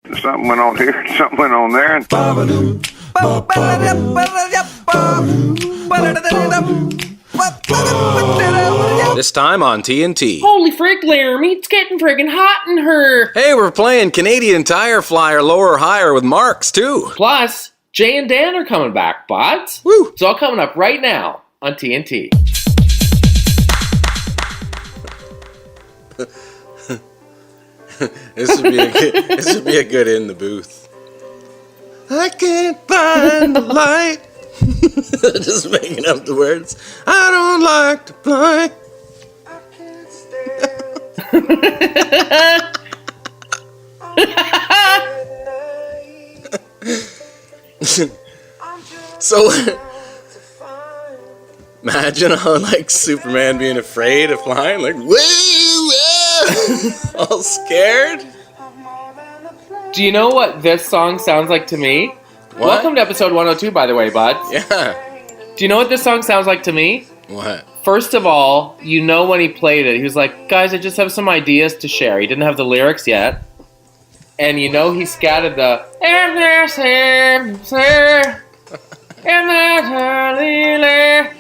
Something went on here, something went on there. And this time on TNT. Holy frick, Laramie, it's getting friggin' hot in her. Hey, we're playing Canadian Tire Flyer Lower Higher with Marks, too. Plus, Jay and Dan are coming back, but Woo! it's all coming up right now on TNT. This would be a good in the booth. I can't find the light. Just making up the words. I don't like to play. I can't stand. So imagine how like Superman being afraid of flying, like woo, all scared. Do you know what this song sounds like to me? What? Welcome to episode 102, by the way, bud. Yeah. Do you know what this song sounds like to me? What? First of all, you know when he played it, he was like, guys, I just have some ideas to share. He didn't have the lyrics yet. And you know he scattered the...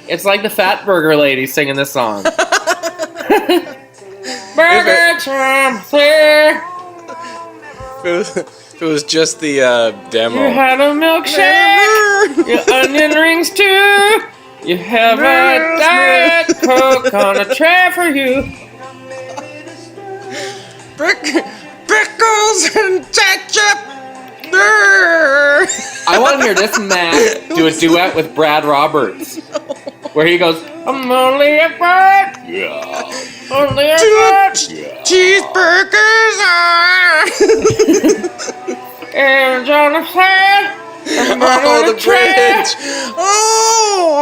It's like the Fat Burger lady singing this song. Burger time, If it was just the demo. you had a milkshake, your onion rings too. You have a Diet Coke on a tray for you. Pickles and ketchup. I want to hear this man do a duet with Brad Roberts, where he goes, I'm only a bird. Yeah. Only a bird. Yeah. Cheeseburgers are. And Jonathan. Oh, the bridge. Oh,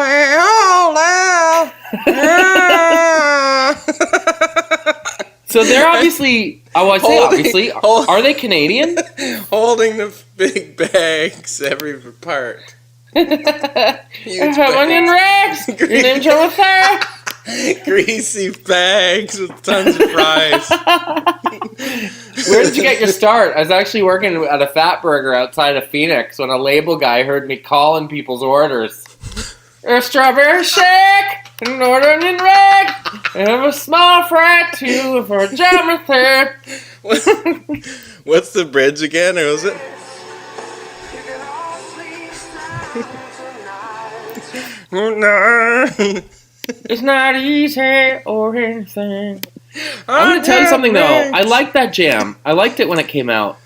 well. So they're obviously, obviously, are they Canadian? Holding the big bags every part. I have onion rings. Your name's Jonathan. Greasy bags with tons of fries. Where did you get your start? I was actually working at a Fat Burger outside of Phoenix when a label guy heard me calling people's orders. A strawberry shake, an onion ring, and a small fry too for Jonathan. What's the bridge again, or was it? It's not easy or anything. I'm going to tell you something, though. I liked that jam. I liked it when it came out.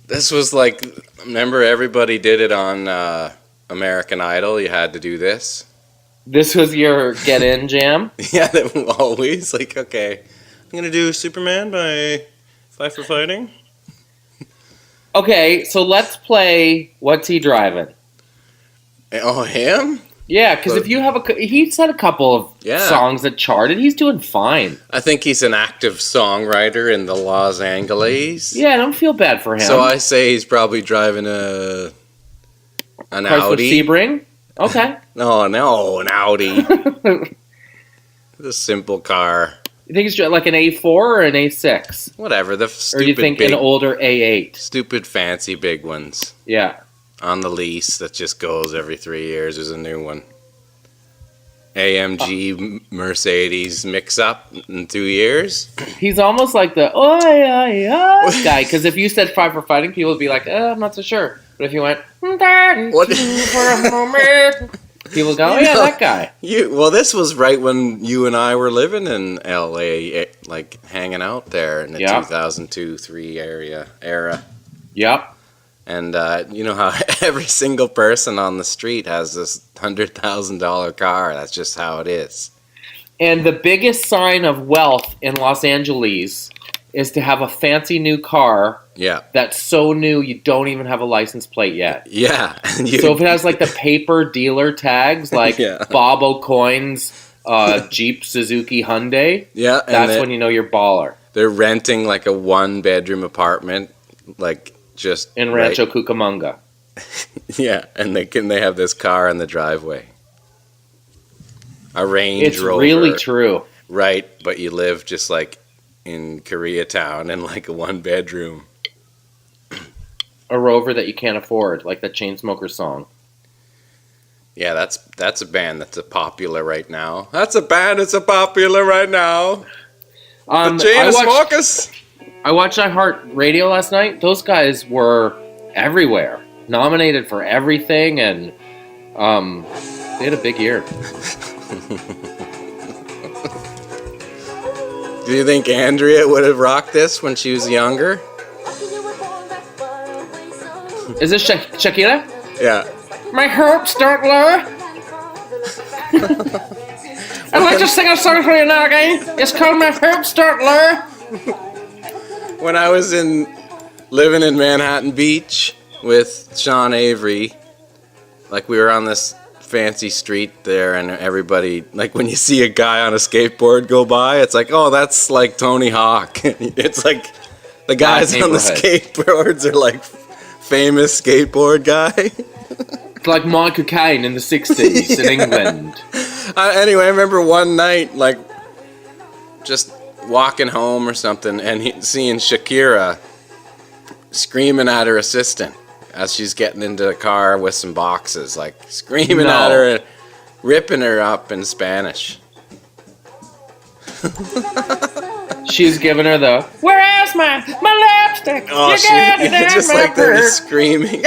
This was like, remember everybody did it on American Idol? You had to do this. This was your get-in jam? Yeah, that was always like, okay, I'm going to do Superman by Fight for Fighting. Okay, so let's play What's He Driving? Oh, him? Yeah, because if you have he's had a couple of songs that charted. He's doing fine. I think he's an active songwriter in the Los Angeles. Yeah, I don't feel bad for him. So I say he's probably driving an Audi. Sebring? Okay. No, an Audi. A simple car. You think it's like an A4 or an A6? Whatever, the stupid or do you think an older A8? Stupid fancy big ones. Yeah. On the lease that just goes every 3 years. There's a new one. AMG Mercedes mix up in 2 years. He's almost like the guy, because if you said Fight for Fighting, people would be like, I'm not so sure. But if you went, what? For a moment, people go, that guy. Well, this was right when you and I were living in LA, like hanging out there in the 2002-3 era. Yep. And you know how every single person on the street has this $100,000 car. That's just how it is. And the biggest sign of wealth in Los Angeles is to have a fancy new car that's so new you don't even have a license plate yet. Yeah. So if it has like the paper dealer tags, like Bob O'Coin's Jeep, Suzuki, Hyundai, that's when you know you're baller. They're renting like a 1-bedroom apartment, like just in Rancho Cucamonga. Yeah, and they have this car in the driveway. A Range Rover. It's really true. Right, but you live just like in Koreatown in like a 1-bedroom. a rover that you can't afford, like that Chainsmokers song. Yeah, that's a band that's popular right now. That's a band that's popular right now. The Chainsmokers. I watched iHeartRadio last night. Those guys were everywhere, nominated for everything, and they had a big year. Do you think Andrea would have rocked this when she was younger? Is this Shakira? Yeah. My hearts start low. I'd like to sing a song for you now, again. It's called My Hearts Start Low. When I was living in Manhattan Beach with Sean Avery, like we were on this fancy street there, and everybody, like when you see a guy on a skateboard go by, it's like, oh, that's like Tony Hawk. It's like the guys on the skateboards are like famous skateboard guy. It's like Michael Caine in the 60s in England. Anyway, I remember one night, like, just walking home or something, and seeing Shakira screaming at her assistant as she's getting into the car with some boxes, like, screaming at her and ripping her up in Spanish. She's giving her the, where's my lipstick? Oh, she just like they're screaming.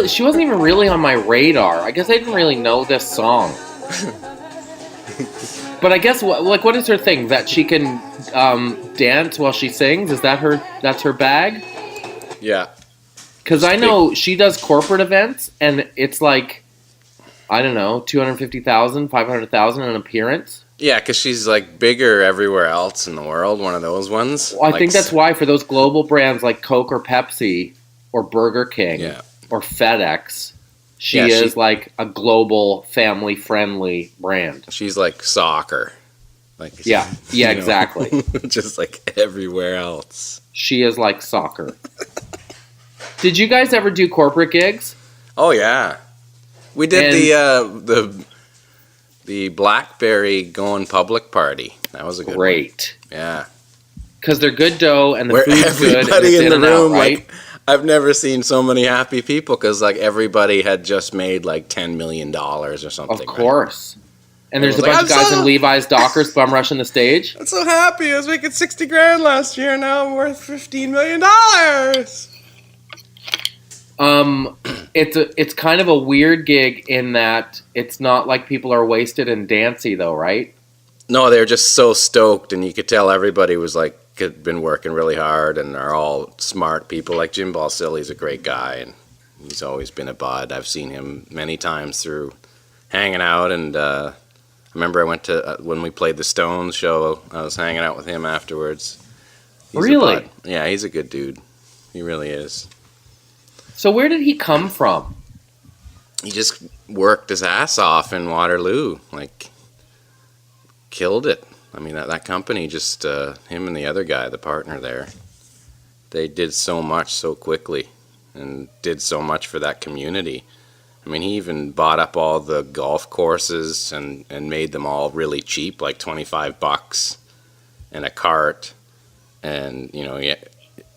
She wasn't even really on my radar. I guess I didn't really know this song. But I guess, what is her thing? That she can dance while she sings? That's her bag? Yeah. Because I know she does corporate events, and it's like, I don't know, 250,000, 500,000 an appearance. Yeah, because she's like bigger everywhere else in the world, one of those ones. Well, I think that's why for those global brands like Coke or Pepsi or Burger King or FedEx, she is like a global family-friendly brand. She's like soccer. Like exactly. Just like everywhere else. She is like soccer. Did you guys ever do corporate gigs? Oh yeah. We did the BlackBerry going public party. That was a good one. Yeah. Because they're good dough and the food's good. Everybody and in the room, right? like, I've never seen so many happy people because like everybody had just made like $10 million or something. Of course. Right? And there's a bunch of guys in Levi's Dockers bum rushing the stage. I'm so happy. I was making $60,000 last year. Now I'm worth $15 million. It's kind of a weird gig in that it's not like people are wasted and dancy though, right? No, they're just so stoked, and you could tell everybody was like had been working really hard, and are all smart people. Like Jim Balsilli's a great guy, and he's always been a bud. I've seen him many times through hanging out, and I remember I went to when we played the Stones show. I was hanging out with him afterwards. Really? Yeah, he's a good dude. He really is. So where did he come from? He just worked his ass off in Waterloo, like killed it. I mean, that company just, him and the other guy, the partner there, they did so much so quickly and did so much for that community. I mean, he even bought up all the golf courses and made them all really cheap, like $25 and a cart. And, you know,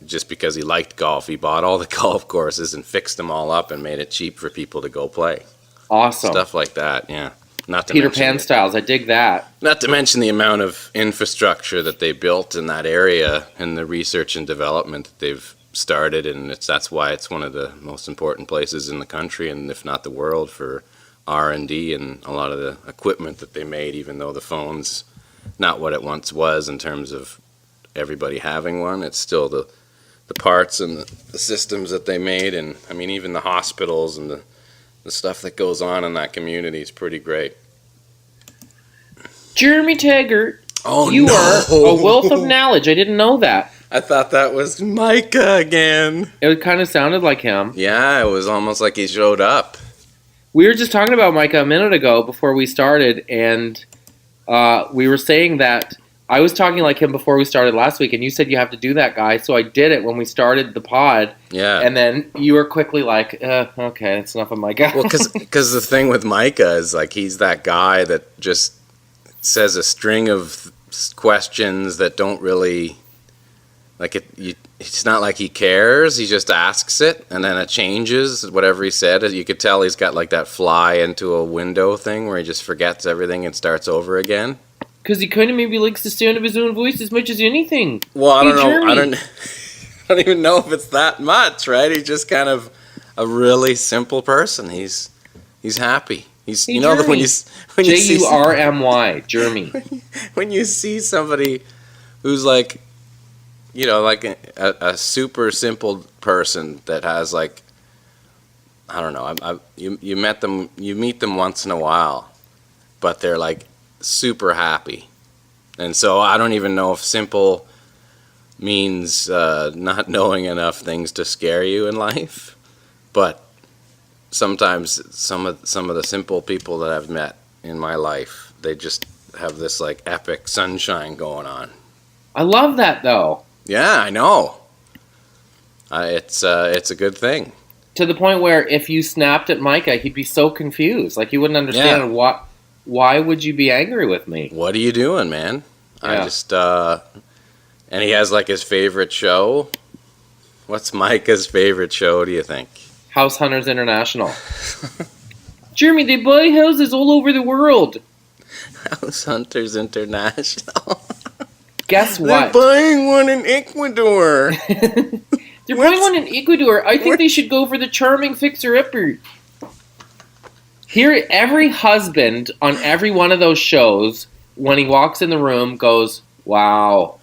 just because he liked golf, he bought all the golf courses and fixed them all up and made it cheap for people to go play. Awesome. Stuff like that, yeah. Not to Peter Pan styles, I dig that. Not to mention the amount of infrastructure that they built in that area and the research and development that they've started, and that's why it's one of the most important places in the country, and if not the world, for R&D and a lot of the equipment that they made, even though the phone's not what it once was in terms of everybody having one. It's still the parts and the systems that they made, and I mean even the hospitals and the stuff that goes on in that community is pretty great. Jeremy Taggart, you are a wealth of knowledge. I didn't know that. I thought that was Micah again. It kind of sounded like him. Yeah, it was almost like he showed up. We were just talking about Micah a minute ago before we started, and we were saying that I was talking like him before we started last week, and you said you have to do that, guy. So I did it when we started the pod. Yeah. And then you were quickly like, okay, that's enough of Micah. Well, because the thing with Micah is, like, he's that guy that just says a string of questions that don't really, like it's not like he cares. He just asks it, and then it changes whatever he said. You could tell he's got like that fly into a window thing where he just forgets everything and starts over again. Because he kind of maybe likes the sound of his own voice as much as anything. Well, I don't know. Jeremy. I don't even know if it's that much, right? He's just kind of a really simple person. He's happy. He's Hey, you know Jeremy. when you see Jurmy, Jeremy. when you see somebody who's like, you know, like a super simple person that has like, I don't know. You meet them once in a while, but they're like super happy, and so I don't even know if simple means not knowing enough things to scare you in life, but sometimes some of the simple people that I've met in my life, they just have this like epic sunshine going on. I love that though. Yeah, I know. It's a good thing. To the point where if you snapped at Micah, he'd be so confused. Like he wouldn't understand why would you be angry with me? What are you doing, man? Yeah. I just and he has like his favorite show. What's Micah's favorite show, do you think? House Hunters International. Jeremy, they buy houses all over the world. House Hunters International. Guess what? They're buying one in Ecuador. They're buying one in Ecuador. I think they should go for the charming fixer-upper. Here, every husband on every one of those shows, when he walks in the room, goes, wow.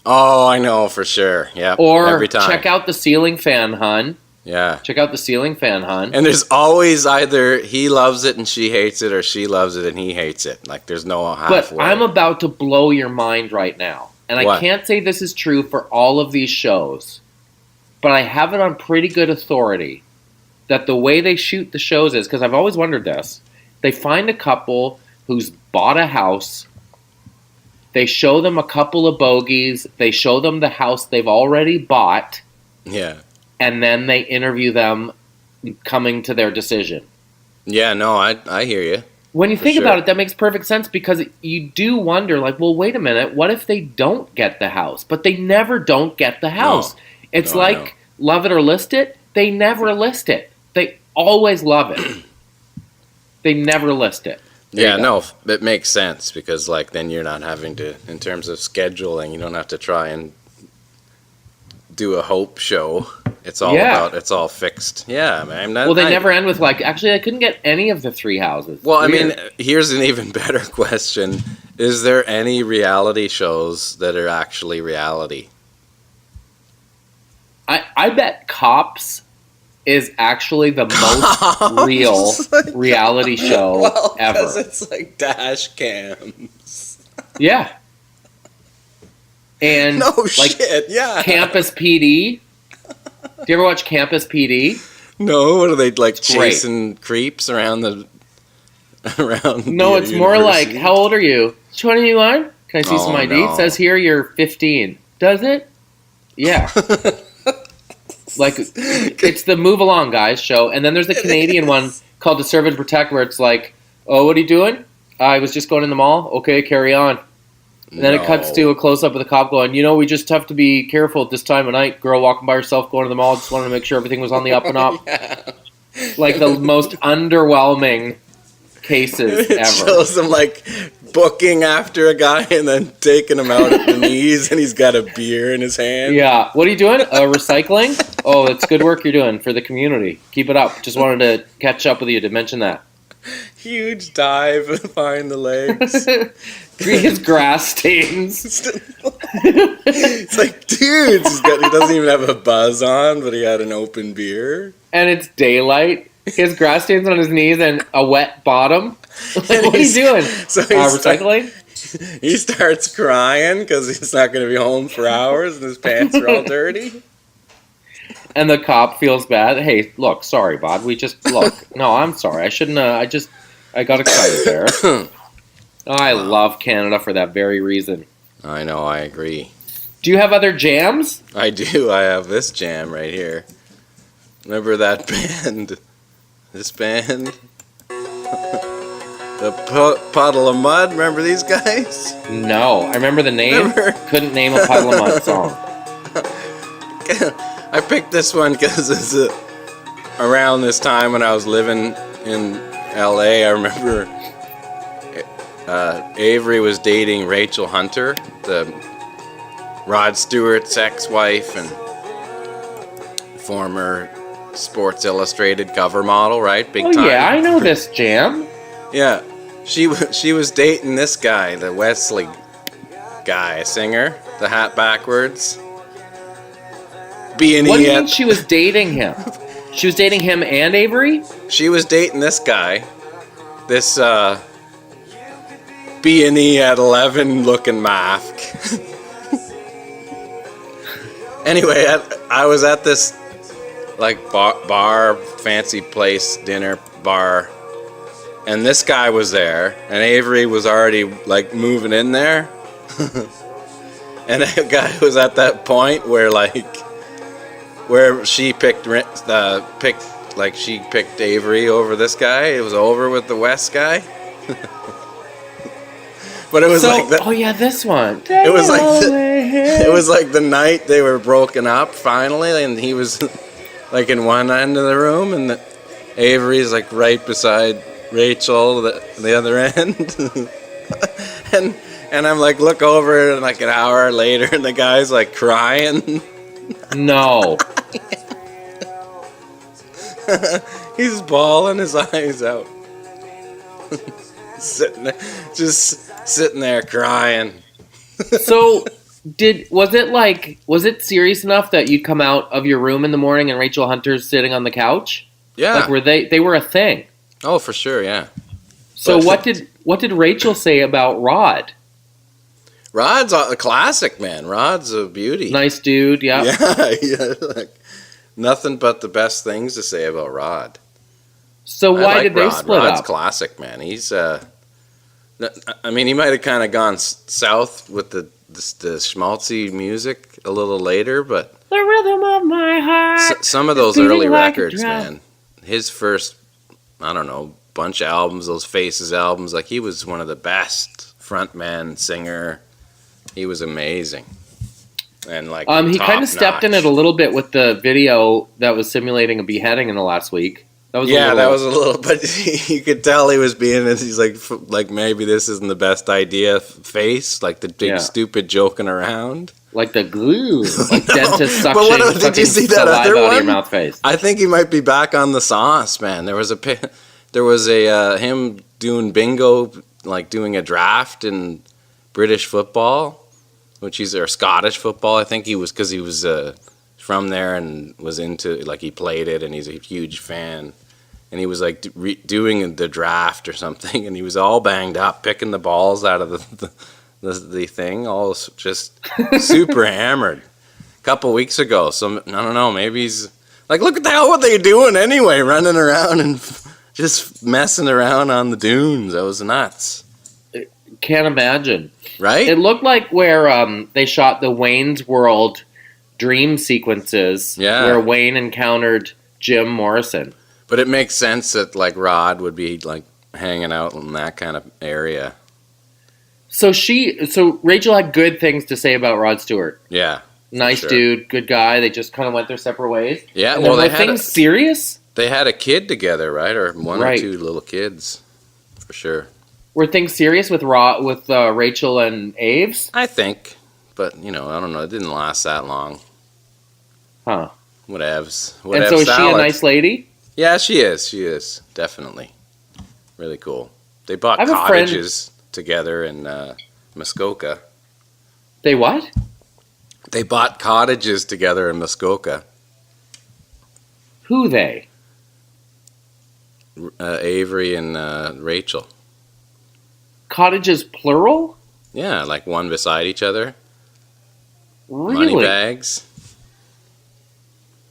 Oh, I know for sure. Yeah. Or every time. check out the ceiling fan, hun. Yeah. Check out the ceiling fan, hun. And there's always either he loves it and she hates it, or she loves it and he hates it. Like there's no halfway. But I'm about to blow your mind right now. And What? I can't say this is true for all of these shows. But I have it on pretty good authority that the way they shoot the shows is, because I've always wondered this, they find a couple who's bought a house, they show them a couple of bogeys, they show them the house they've already bought, Yeah. and then they interview them coming to their decision. Yeah, no, I hear you. When you For think sure. about it, that makes perfect sense, because you do wonder, like, well, wait a minute, what if they don't get the house? But they never don't get the house. It's No, I like, love it or list it, they never list it. They always love it. They never list it. There Yeah, you go. no, it makes sense because like then you're not having to, in terms of scheduling, you don't have to try and do a hope show. It's all it's all fixed. Yeah, man. Well, they never end with like, actually, I couldn't get any of the three houses. Well, I Weird. mean, here's an even better question: is there any reality shows that are actually reality? I bet Cops is actually the most real reality show ever. Because it's like dash cams. Yeah. And No like shit. Yeah. Campus PD. Do you ever watch Campus PD? No, what are they like It's great. chasing creeps around the around? No, the it's more like, university? how old are you? 21? Can I see some Oh, ID? no. It says here you're 15. Does it? Yeah. Like, it's the Move Along Guys show. And then there's the Canadian one called To Serve and Protect, where it's like, oh, what are you doing? I was just going in the mall. Okay, carry on. And then it cuts to a close-up of the cop going, you know, we just have to be careful at this time of night. Girl walking by herself going to the mall. Just wanted to make sure everything was on the up and up. Yeah. Like the most underwhelming cases It ever. shows them like booking after a guy and then taking him out at the knees, and he's got a beer in his hand. Yeah. What are you doing? Recycling? Oh, it's good work you're doing for the community. Keep it up. Just wanted to catch up with you to mention that. Huge dive and find the legs. His grass stains. It's like, dude, he doesn't even have a buzz on, but he had an open beer. And it's daylight. His grass stains on his knees and a wet bottom. Like, what are you doing? So Recycling? He starts crying because he's not going to be home for hours and his pants are all dirty. And the cop feels bad. Hey, look, sorry, bud. Look. No, I'm sorry. I shouldn't I got excited there. I love Canada for that very reason. I know, I agree. Do you have other jams? I do. I have this jam right here. Remember that band? This band? Puddle of Mud. Remember these guys? No, I remember the name. Remember? Couldn't name a Puddle of Mud song. I picked this one because it's around this time when I was living in LA. I remember Avery was dating Rachel Hunter, the Rod Stewart's ex-wife and former Sports Illustrated cover model, right? Big time. Yeah, I know this jam. Yeah, she was dating this guy, the Wesley guy, singer, the hat backwards. B&E. What do you mean she was dating him? She was dating him and Avery? She was dating this guy, this B&E at 11 looking mask. Anyway, I was at this like bar, fancy place, dinner bar, and this guy was there, and Avery was already like moving in there. And that guy was at that point where she picked Avery over this guy. It was over with the West guy. But it was oh yeah, this one. It was like the night they were broken up finally, and he was like in one end of the room, and Avery's like right beside Rachel, the other end. and I'm like, look over, and like an hour later, and the guy's like crying. No. He's bawling his eyes out. Sitting there crying. So, was it serious enough that you'd come out of your room in the morning and Rachel Hunter's sitting on the couch? Yeah. Like, they were a thing? Oh, for sure, yeah. So what did Rachel say about Rod? Rod's a classic, man. Rod's a beauty. Nice dude, yeah. Yeah, like nothing but the best things to say about Rod. So why did they split Rod's up? classic, man. He's I mean, he might have kind of gone south with the schmaltzy music a little later, but the rhythm of my heart. Some of those beating early like a records, drum. man. His first, I don't know, bunch of albums, those Faces albums, like he was one of the best frontman singer. He was amazing. And like he kind of stepped in it a little bit with the video that was simulating a beheading in the last week. That was a little, but you could tell he was being, he's like maybe this isn't the best idea face, like the big stupid joking around. Like the glue, like No, dentist suction. But did you see that other out one? of your mouth face. I think he might be back on the sauce, man. There was a him doing bingo, like doing a draft in British football, or Scottish football. I think he was, because he was from there and was into, like, he played it, and he's a huge fan. And he was like doing the draft or something, and he was all banged up, picking the balls out of the thing, all just super hammered. A couple weeks ago, I don't know, maybe he's like, look at the hell what they doing anyway, running around and just messing around on the dunes. That was nuts. Can't imagine. Right? It looked like where they shot the Wayne's World dream sequences, where Wayne encountered Jim Morrison. But it makes sense that like Rod would be like hanging out in that kind of area. So Rachel had good things to say about Rod Stewart. Yeah. Nice dude, good guy. They just kind of went their separate ways. Yeah, and were things serious? They had a kid together, right? Or one or two little kids, for sure. Were things serious with Rachel and Aves? I think, but I don't know. It didn't last that long. Huh. Whatevs. And so is she a nice lady? Yeah, she is. She is, definitely. Really cool. They bought cottages together in Muskoka. They what? They bought cottages together in Muskoka. Who they? Avery and Rachel. Cottages plural? Yeah, like one beside each other. Really? Money bags.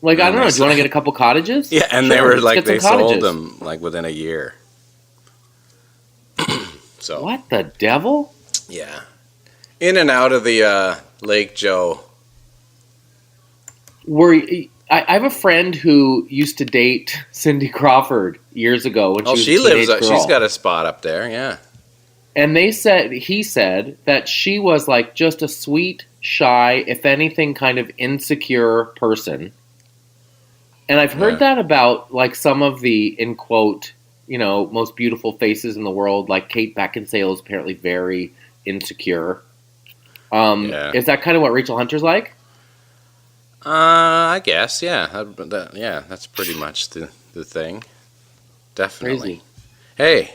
Like, I don't know, do you want to get a couple cottages? Yeah, and they were like, they sold them like within a year. So. What the devil? Yeah. In and out of the Lake Joe. I have a friend who used to date Cindy Crawford years ago when she was a lives. teenage girl. She's got a spot up there. Yeah. And he said that she was like just a sweet, shy, if anything, kind of insecure person. And I've heard that about like some of the, in quote, most beautiful faces in the world, like Kate Beckinsale is apparently very insecure. Is that kind of what Rachel Hunter's like? I guess, yeah. That's pretty much the thing. Definitely. Crazy. Hey,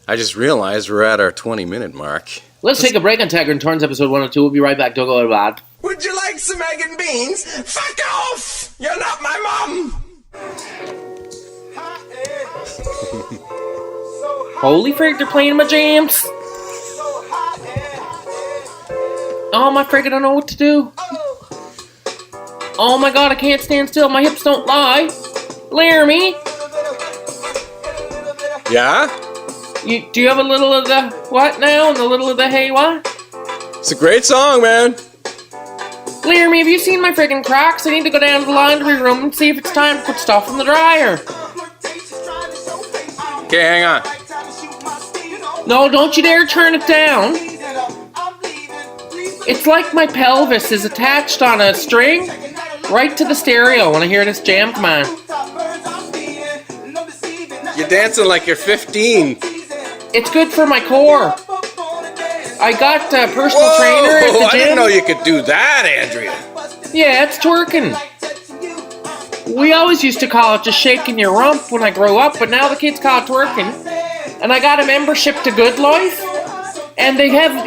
I just realized we're at our 20-minute mark. Let's take a break on Taggart and Torrens, episode 102. We'll be right back. Don't go bad. Would you like some egg and beans? Fuck off! You're not my mom! Holy frick, they're playing my jams. Oh my frick, I don't know what to do. Oh my god, I can't stand still. My hips don't lie. Laramie. Yeah? Do you have a little of the what now and a little of the hey what? It's a great song, man. Laramie, have you seen my friggin' Crocs? I need to go down to the laundry room and see if it's time to put stuff in the dryer. Okay, hang on. No, don't you dare turn it down. It's like my pelvis is attached on a string right to the stereo when I hear this jam come on. You're dancing like you're 15. It's good for my core. I got a personal trainer at the gym. I didn't know you could do that, Andrea. Yeah, it's twerking. We always used to call it just shaking your rump when I grew up, but now the kids call it twerking. And I got a membership to Good Life, and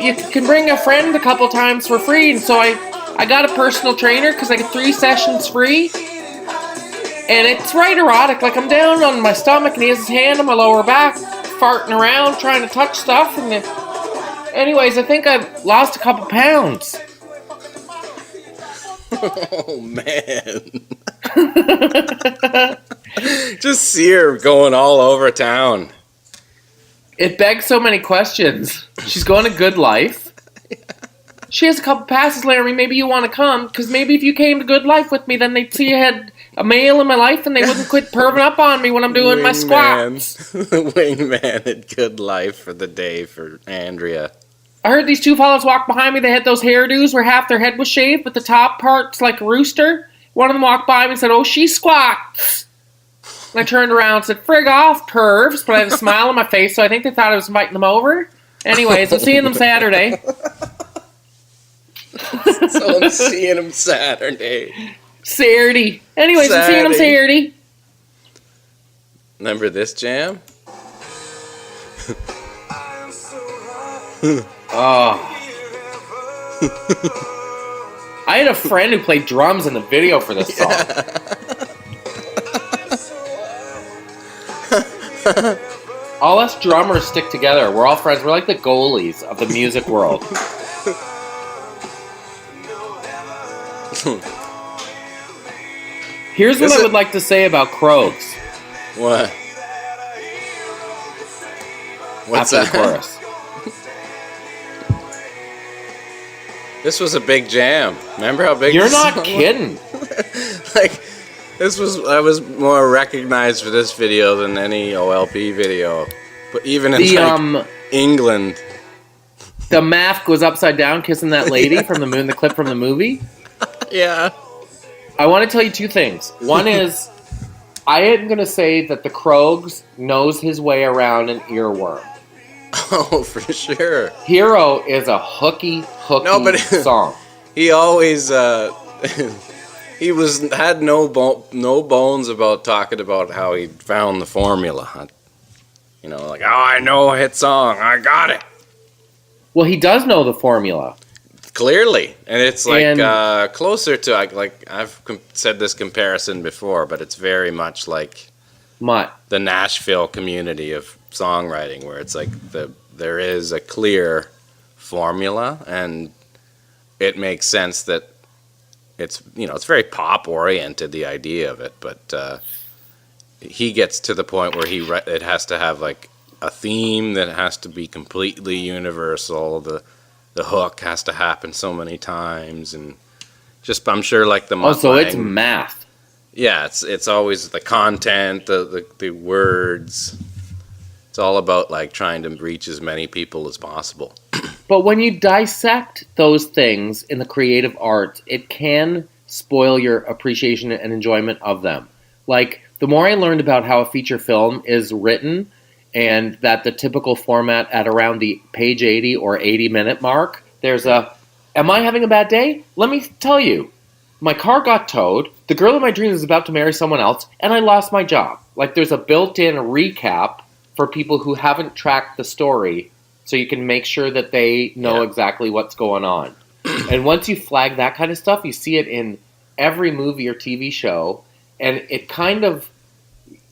you can bring a friend a couple times for free. And so I got a personal trainer because I get 3 sessions free. And it's right erotic. Like I'm down on my stomach and he has his hand on my lower back, farting around, trying to touch stuff. And anyways, I think I've lost a couple pounds. Oh, man. Just see her going all over town. It begs so many questions. She's going to Good Life. She has a couple passes, Larry. Maybe you want to come, because maybe if you came to Good Life with me, then they'd see I had a male in my life, and they wouldn't quit perving up on me when I'm doing my squats. Wingman at Good Life for the day for Andrea. I heard these 2 fellas walk behind me. They had those hairdos where half their head was shaved, but the top part's like a rooster. One of them walked by me and said, "Oh, she squats." And I turned around and said, "Frig off, pervs," but I had a smile on my face, so I think they thought I was inviting them over. Anyways, I'm seeing them Saturday. So I'm seeing them Saturday. Saturday. Anyways, I'm seeing them Saturday. Remember this jam? Oh. I had a friend who played drums in the video for this song. All us drummers stick together. We're all friends. We're like the goalies of the music world. Here's what I would like to say about Crows. What? What's after that? The chorus. This was a big jam. Remember how big? You're not kidding. Like, I was more recognized for this video than any OLP video. But even in England. The mask was upside down kissing that lady from the clip from the movie. Yeah. I want to tell you 2 things. One is, I am going to say that the Krogs knows his way around an earworm. Oh, for sure. Hero is a hooky song. He always had no bones about talking about how he found the formula. You know, like, oh, I know a hit song, I got it. Well, he does know the formula. Clearly, and it's like closer to like I've said this comparison before, but it's very much like the Nashville community of songwriting, where it's like there is a clear formula, and it makes sense that it's very pop oriented, the idea of it, but he gets to the point where it has to have like a theme that has to be completely universal. The hook has to happen so many times, and just I'm sure like the so it's math. Yeah, it's always the content, the words. It's all about like trying to reach as many people as possible. But when you dissect those things in the creative arts, it can spoil your appreciation and enjoyment of them. Like, the more I learned about how a feature film is written and that the typical format at around the page 80 or 80-minute mark, there's am I having a bad day? Let me tell you. My car got towed, the girl in my dreams is about to marry someone else, and I lost my job. Like, there's a built-in recap for people who haven't tracked the story, so you can make sure that they know exactly what's going on. And once you flag that kind of stuff, you see it in every movie or TV show, and it kind of,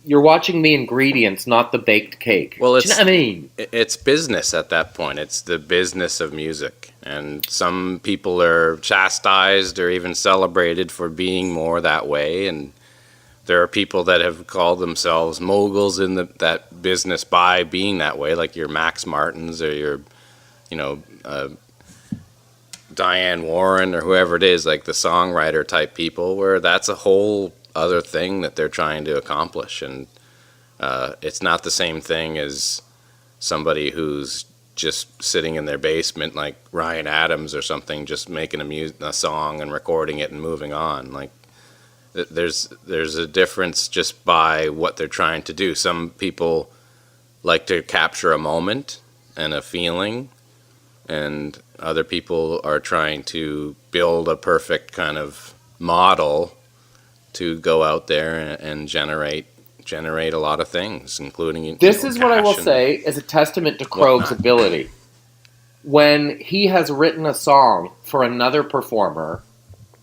you're watching the ingredients, not the baked cake. Well, do you know what I mean? It's business at that point. It's the business of music. And some people are chastised or even celebrated for being more that way. And there are people that have called themselves moguls in that business by being that way, like your Max Martins or your, Diane Warren or whoever it is, like the songwriter type people, where that's a whole other thing that they're trying to accomplish. And it's not the same thing as somebody who's just sitting in their basement like Ryan Adams or something, just making a song and recording it and moving on. Like, there's a difference just by what they're trying to do. Some people like to capture a moment and a feeling, and other people are trying to build a perfect kind of model to go out there and generate a lot of things, including this is what I will say is a testament to Krog's ability. When he has written a song for another performer,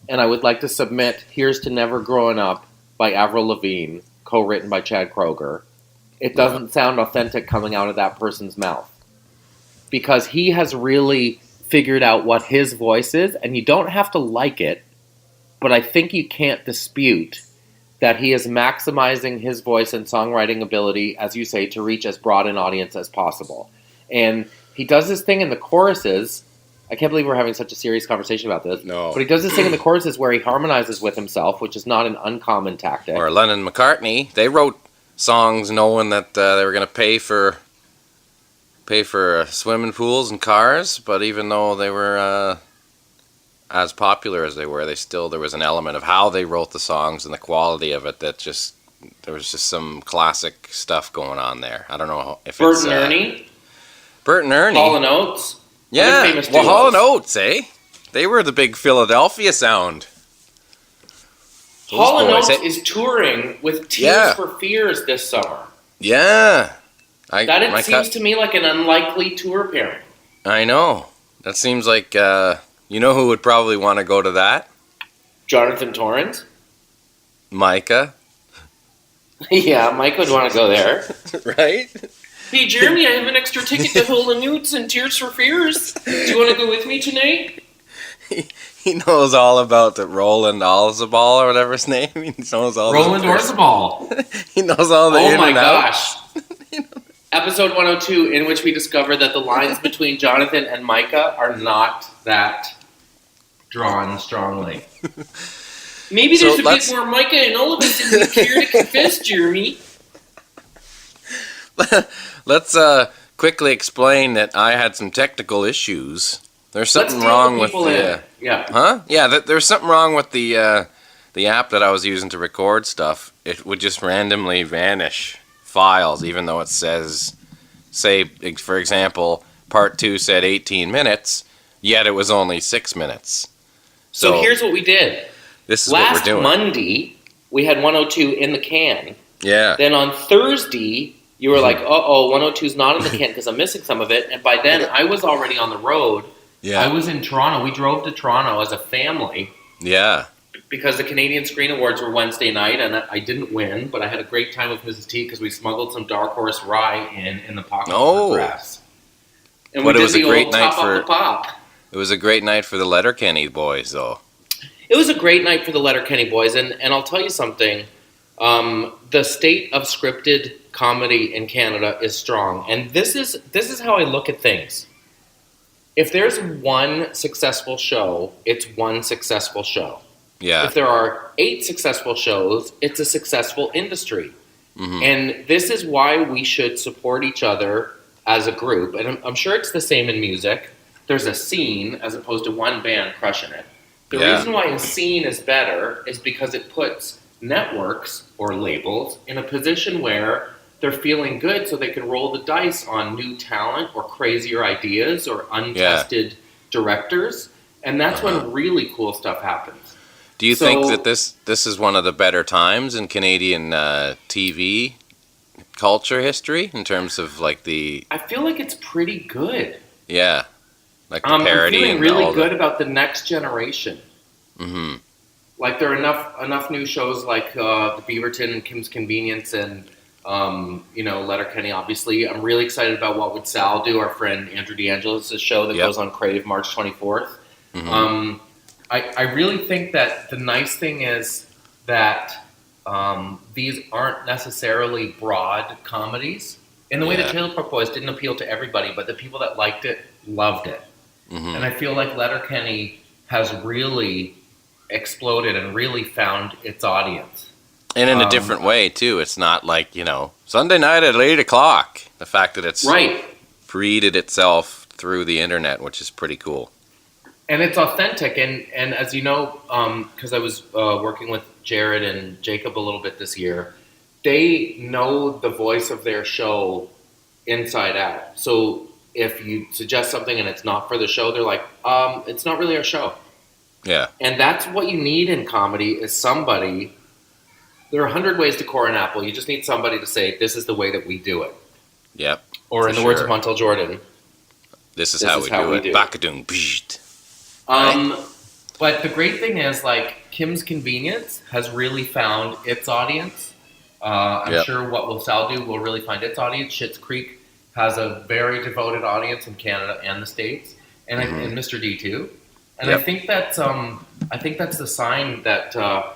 and I would like to submit "Here's to Never Growing Up" by Avril Lavigne, co-written by Chad Kroeger, it doesn't sound authentic coming out of that person's mouth, because he has really figured out what his voice is, and you don't have to like it, but I think you can't dispute that he is maximizing his voice and songwriting ability, as you say, to reach as broad an audience as possible. And he does this thing in the choruses. I can't believe we're having such a serious conversation about this. No. But he does this thing in the choruses where he harmonizes with himself, which is not an uncommon tactic. Or Lennon and McCartney, they wrote songs knowing that they were going to pay for swimming pools and cars, but even though they were as popular as they were, there was an element of how they wrote the songs and the quality of it that there was just some classic stuff going on there. I don't know if Bert it's... and Ernie? Bert and Ernie. Hall & Oates? Yeah, well, Hall & Oates, eh? They were the big Philadelphia sound. Hall & Oates is touring with Tears for Fears this summer. Yeah. That seems to me like an unlikely tour pairing. I know. That seems like... you know who would probably want to go to that? Jonathan Torrens? Micah. Yeah, Micah would want to go there. Right? Hey, Jeremy, I have an extra ticket to Hall & Oates and Tears for Fears. Do you want to go with me tonight? He knows all about the Roland Orzabal or whatever his name. He knows all. Roland Orzabal. He knows all the in and out. Gosh. Episode 102, in which we discover that the lines between Jonathan and Micah are not that drawn strongly. Maybe there's a bit more Micah and all of us than we care to confess, Jeremy. Let's quickly explain that I had some technical issues. There's something wrong with the... Huh? Yeah, there's something wrong with the app that I was using to record stuff. It would just randomly vanish files, even though it says, say, for example, part 2 said 18 minutes, yet it was only 6 minutes. So here's what we did. This is what we're doing. Last Monday, we had 102 in the can. Yeah. Then on Thursday, you were like, uh-oh, 102's not in the can because I'm missing some of it. And by then, I was already on the road. Yeah. I was in Toronto. We drove to Toronto as a family. Yeah. Because the Canadian Screen Awards were Wednesday night, and I didn't win, but I had a great time with Mrs. T because we smuggled some Dark Horse rye in the pocket of her dress. And but we it was did a great night top the pop. It was a great night for the Letterkenny boys, though. It was a great night for the Letterkenny boys, and I'll tell you something. The state of scripted comedy in Canada is strong, and this is how I look at things. If there's one successful show, it's one successful show. Yeah. If there are 8 successful shows, it's a successful industry. Mm-hmm. And this is why we should support each other as a group. And I'm sure it's the same in music. There's a scene as opposed to one band crushing it. The reason why a scene is better is because it puts networks or labels in a position where they're feeling good so they can roll the dice on new talent or crazier ideas or untested directors. And that's when really cool stuff happens. Do you think that this is one of the better times in Canadian TV culture history in terms of like the... I feel like it's pretty good. Yeah. Like the parody. I'm feeling and really good about the next generation. Mm-hmm. Like there are enough new shows like the Beaverton and Kim's Convenience and Letterkenny. Obviously, I'm really excited about What Would Sal Do? Our friend Andrew D'Angelo's show that goes on Crave March 24th. Mm-hmm. I really think that the nice thing is that these aren't necessarily broad comedies. In the way that Trailer Park Boys didn't appeal to everybody, but the people that liked it loved it. Mm-hmm. And I feel like Letterkenny has really exploded and really found its audience. And in a different way, too. It's not like, Sunday night at 8 o'clock. The fact that it's breeded itself through the internet, which is pretty cool. And it's authentic. And as you know, because I was working with Jared and Jacob a little bit this year, they know the voice of their show inside out. So if you suggest something and it's not for the show, they're like, it's not really our show. Yeah. And that's what you need in comedy is somebody. There are 100 ways to core an apple. You just need somebody to say, this is the way that we do it. Yep. Or in the words of Montel Jordan, this is how we do it. Bakadoon. But the great thing is, like, Kim's Convenience has really found its audience. I'm sure What Will Sal Do will really find its audience. Schitt's Creek has a very devoted audience in Canada and the States, and Mr. D too. And I think that's the sign that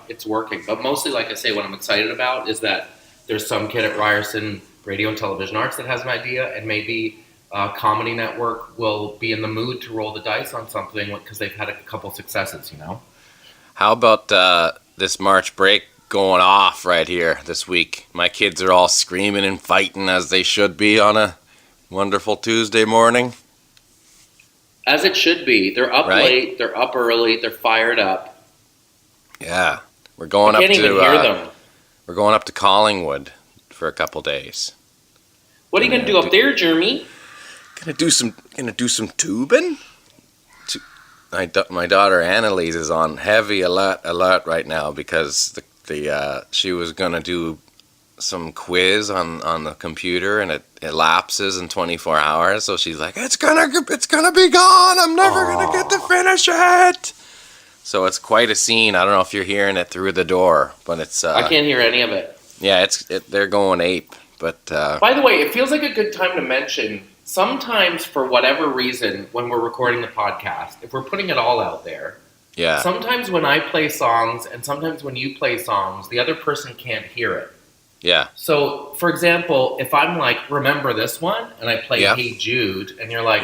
it's working. But mostly, like I say, what I'm excited about is that there's some kid at Ryerson Radio and Television Arts that has an idea, and maybe Comedy Network will be in the mood to roll the dice on something because they've had a couple successes, How about this March break going off right here this week? My kids are all screaming and fighting as they should be on a wonderful Tuesday morning. As it should be. They're up late, they're up early, they're fired up. Yeah. We're going up to hear them. We're going up to Collingwood for a couple days. What are you gonna do up there, Jeremy? Gonna do some tubing. My daughter Annalise is on heavy alert right now because she was gonna do some quiz on the computer and it lapses in 24 hours. So she's like, it's gonna be gone. I'm never gonna get to finish it. So it's quite a scene. I don't know if you're hearing it through the door, but it's. I can't hear any of it. Yeah, they're going ape. But by the way, it feels like a good time to mention. Sometimes, for whatever reason, when we're recording the podcast, if we're putting it all out there, sometimes when I play songs and sometimes when you play songs, the other person can't hear it. Yeah. So, for example, if I'm like, remember this one, and I play Hey Jude, and you're like,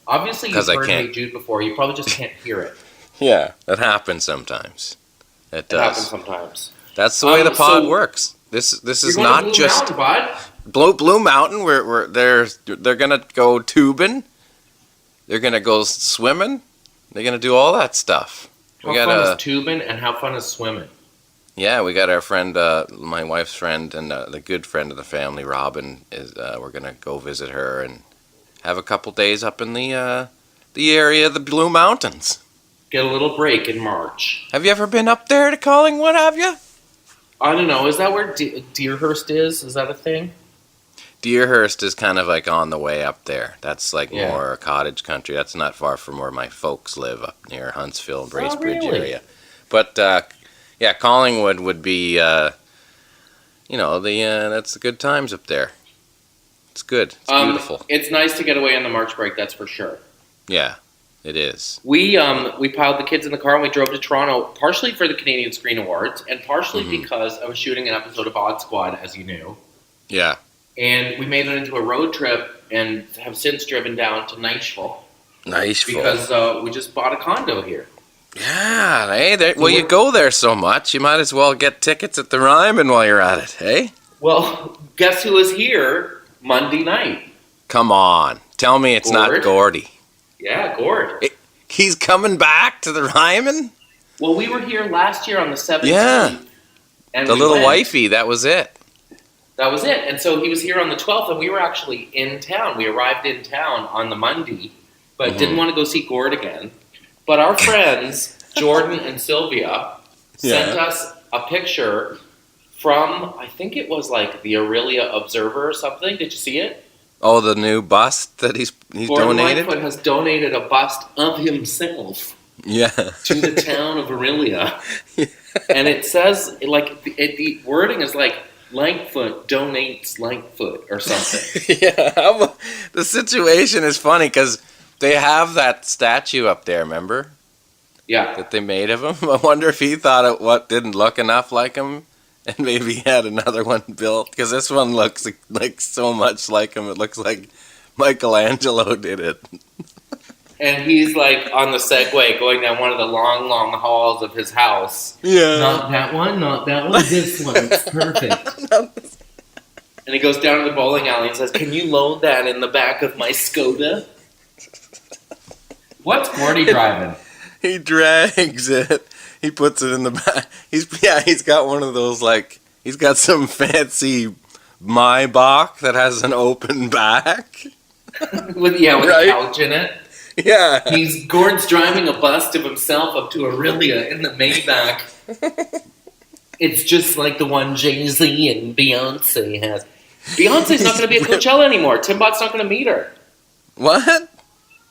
obviously you've heard Hey Jude before, you probably just can't hear it. Yeah, that happens sometimes. It does. Happens sometimes. That's the way the pod works. This is not just Blue Mountain. They're gonna go tubing. They're gonna go swimming. They're gonna do all that stuff. How fun is tubing and how fun is swimming? Yeah, we got our friend, my wife's friend, and the good friend of the family, Robin. We're gonna go visit her and have a couple days up in the area of the Blue Mountains. Get a little break in March. Have you ever been up there to Collingwood? Have you? I don't know. Is that where Deerhurst is? Is that a thing? Deerhurst is kind of like on the way up there. That's like more cottage country. That's not far from where my folks live, up near Huntsville, Bracebridge area. But Collingwood would be, that's the good times up there. It's good. It's beautiful. It's nice to get away on the March break, that's for sure. Yeah, it is. We piled the kids in the car and we drove to Toronto, partially for the Canadian Screen Awards, and partially because I was shooting an episode of Odd Squad, as you knew. Yeah. And we made it into a road trip and have since driven down to Niceville. Niceville. Because we just bought a condo here. Yeah, hey, well, you go there so much, you might as well get tickets at the Ryman while you're at it, hey? Well, guess who was here Monday night? Come on, tell me it's not Gordy. Yeah, Gord. He's coming back to the Ryman? Well, we were here last year on the 17th. Yeah, and the little wifey, that was it. That was it. And so he was here on the 12th, and we were actually in town. We arrived in town on the Monday, but didn't want to go see Gord again. But our friends, Jordan and Sylvia, sent us a picture from, I think it was like the Aurelia Observer or something. Did you see it? Oh, the new bust that he's Gordon donated? Lightfoot has donated a bust of himself to the town of Aurelia. And it says, like, the wording is like, Lightfoot donates Lightfoot or something. Yeah, the situation is funny because they have that statue up there, remember? Yeah. That they made of him. I wonder if he thought it didn't look enough like him and maybe had another one built. Because this one looks like so much like him. It looks like Michelangelo did it. And he's like on the Segway going down one of the long, long halls of his house. Yeah. Not that one, this one. It's perfect. And he goes down to the bowling alley and says, "Can you load that in the back of my Skoda?" What's Gordy driving? He drags it. He puts it in the back. He's got one of those, like, he's got some fancy Maybach that has an open back. with a couch in it. Yeah. Gord's driving a bust of himself up to Aurelia in the Maybach. It's just like the one Jay-Z and Beyonce has. Beyonce's not going to be at Coachella anymore. Timbot's not going to meet her. What?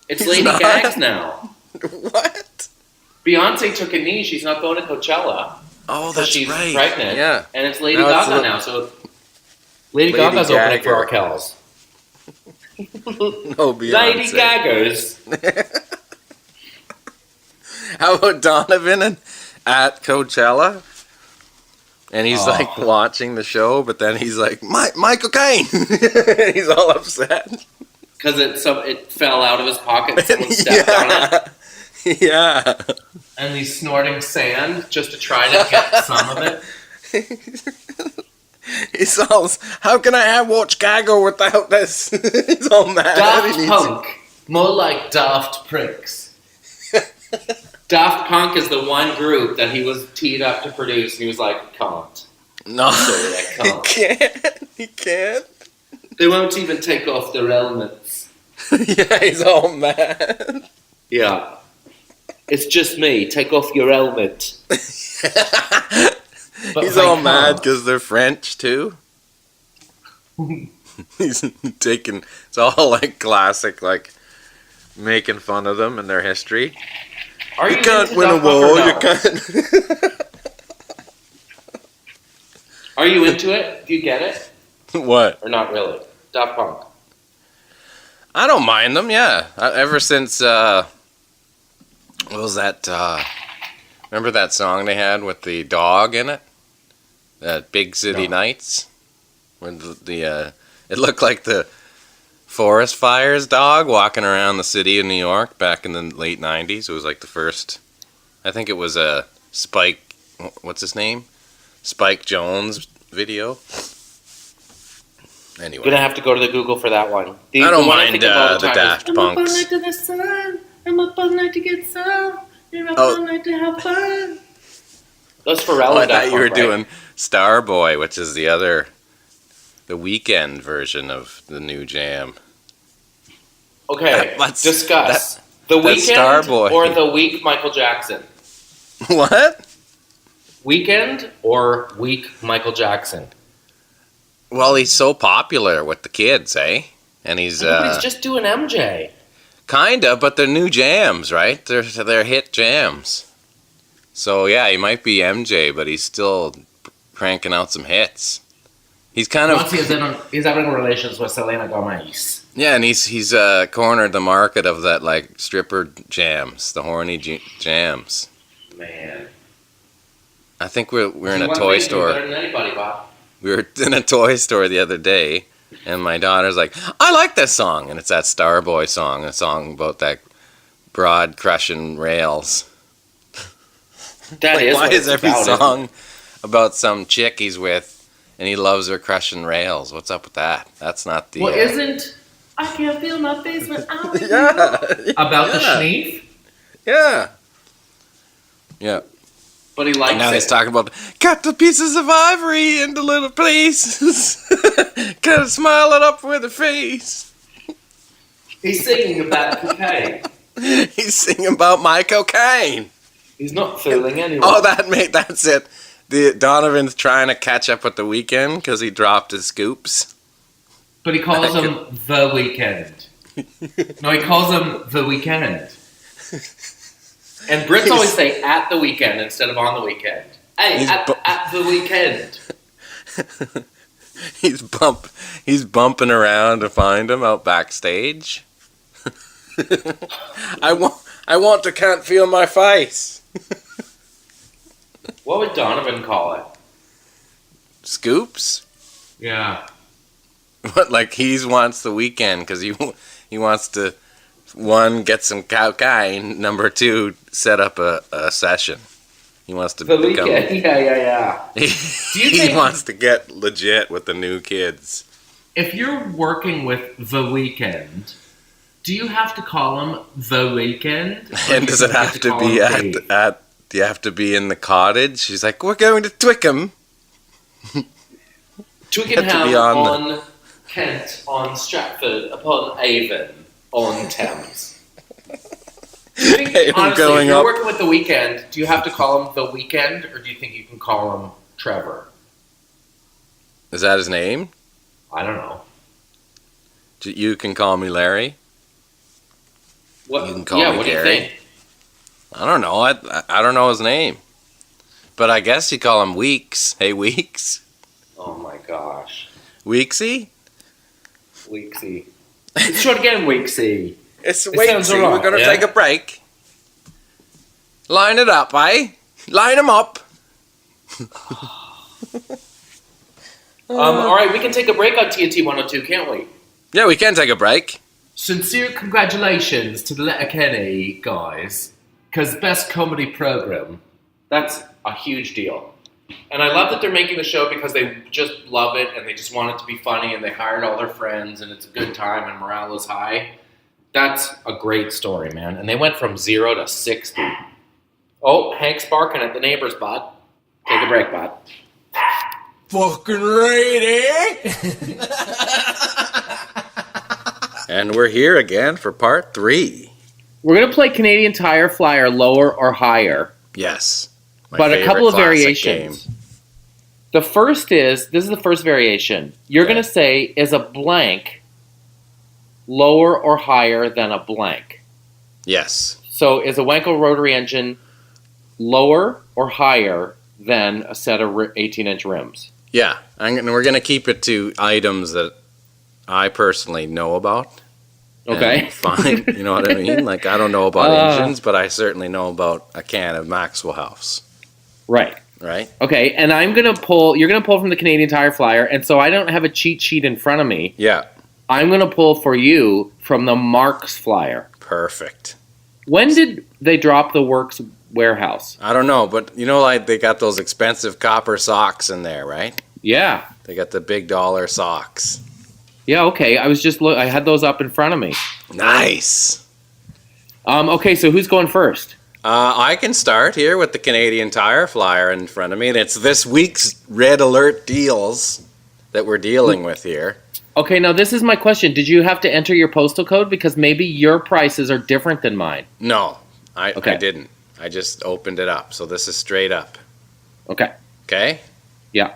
It's Lady Gaga now. What? Beyonce took a knee. She's not going to Coachella. Oh, that's she's right. pregnant. Yeah. And it's Lady Gaga now. So Lady Gaga's opening for Arkells. No, Beyonce. Lady Gaga's. How about Donovan at Coachella? And he's like watching the show, but then he's like, Michael Caine! He's all upset. Because it fell out of his pocket and someone stepped on it. Yeah. And he's snorting sand just to try to get some of it. He's all, how can I watch Gaga without this? He's all mad. Daft Punk. More like Daft Pricks. Daft Punk is the one group that he was teed up to produce, and he was like, can't. No, sorry, I can't. He can't. They won't even take off their elements. Yeah, he's all mad. Yeah. It's just me. Take off your helmet. He's all mad because they're French, too. He's taking... It's all, like, classic, like, making fun of them and their history. You can't win a war, you can't... Are you into it? Do you get it? What? Or not really? Daft Punk. I don't mind them, yeah. Ever since, what was that, remember that song they had with the dog in it? That Big City Nights? Where it looked like the forest fires dog walking around the city of New York back in the late 90s. It was like the first, I think it was a Spike, what's his name? Spike Jones video. Anyway. Gonna have to go to the Google for that one. I don't mind the Daft Punks. I'm up all night to the sun. I'm up all night to get some. You're up all night to have fun. Those Pharrell I thought you were doing Starboy, which is the weekend version of the new jam. Okay, discuss. The Weekend Starboy. Or the weak Michael Jackson? What? Weekend or weak Michael Jackson? Well, he's so popular with the kids, eh? And he's just doing MJ. Kinda, but they're new jams, right? They're hit jams. So yeah, he might be MJ, but he's still cranking out some hits. He's kind of he's having relations with Selena Gomez. Yeah, and he's cornered the market of that like stripper jams, the horny jams. Man, I think we're in a toy store. Better than anybody, Bob. We were in a toy store the other day, and my daughter's like, I like this song. And it's that Starboy song, a song about that broad crushing rails. That Like, is why what is it's every about, song about some chick he's with and he loves her crushing rails? What's up with that? That's not the. Well, isn't I can't feel my face when I'm with Yeah. you about the schneef? Yeah. Yeah. But he likes And now it. he's talking about cut the pieces of ivory into little pieces. Gotta smile it up with a face. He's singing about cocaine. He's singing about my cocaine. He's not fooling anyone. Oh, that's it. Donovan's trying to catch up with The Weeknd because he dropped his scoops. But he calls him The Weekend. No, he calls him The Weekend. And Brits always say at the weekend instead of on the weekend. Hey, at the weekend. He's bumping around to find him out backstage. I want to can't feel my face. What would Donovan call it? Scoops? Yeah. What, like he wants The Weeknd because he wants to, one, get some cocaine, number two, set up a session. He wants to become... Yeah. He wants to get legit with the new kids. If you're working with The Weekend, do you have to call him The Weekend? And does it have to be at do you have to be in the cottage? She's like, we're going to Twickenham. Twickenham on Kent, on Stratford, upon Avon, on Thames. Do you think, honestly, if you're working with The Weeknd, do you have to call him The Weekend, or do you think you can call him Trevor? Is that his name? I don't know. You can call me Larry. What? You can call me what Gary. do you think? I don't know. I don't know his name. But I guess you call him Weeks. Hey, Weeks. Oh my gosh. Weeksy? Weeksy. Let's try it again, Weeksy. It's It Weeksy. sounds all right, We're going to yeah? take a break. Line it up, eh? Line them up. All right, we can take a break on TNT 102, can't we? Yeah, we can take a break. Sincere congratulations to the Letterkenny guys, because best comedy program, that's a huge deal. And I love that they're making the show because they just love it and they just want it to be funny and they hired all their friends and it's a good time and morale is high. That's a great story, man. And they went from 0 to 60. Oh, Hank's barking at the neighbor's bud. Take a break, bud. Fucking ready. And we're here again for part 3. We're going to play Canadian Tire Flyer lower or higher. Yes. But a couple of variations. Game. The first is, this is the first variation. You're going to say, is a blank lower or higher than a blank? Yes. So is a Wankel rotary engine lower or higher than a set of 18-inch rims? Yeah. We're going to keep it to items that I personally know about. Okay. Fine. You know what I mean? Like, I don't know about engines, but I certainly know about a can of Maxwell House. Right. Right? Okay, and you're going to pull from the Canadian Tire Flyer, and so I don't have a cheat sheet in front of me. Yeah. I'm going to pull for you from the Marks Flyer. Perfect. When did they drop the Works warehouse? I don't know, but you know, like, they got those expensive copper socks in there, right? Yeah. They got the big dollar socks. Yeah, okay. I had those up in front of me. Nice. Okay, so who's going first? I can start here with the Canadian Tire Flyer in front of me, and it's this week's Red Alert deals that we're dealing with here. Okay, now this is my question. Did you have to enter your postal code? Because maybe your prices are different than mine. No, I didn't. I just opened it up, so this is straight up. Okay. Okay? Yeah.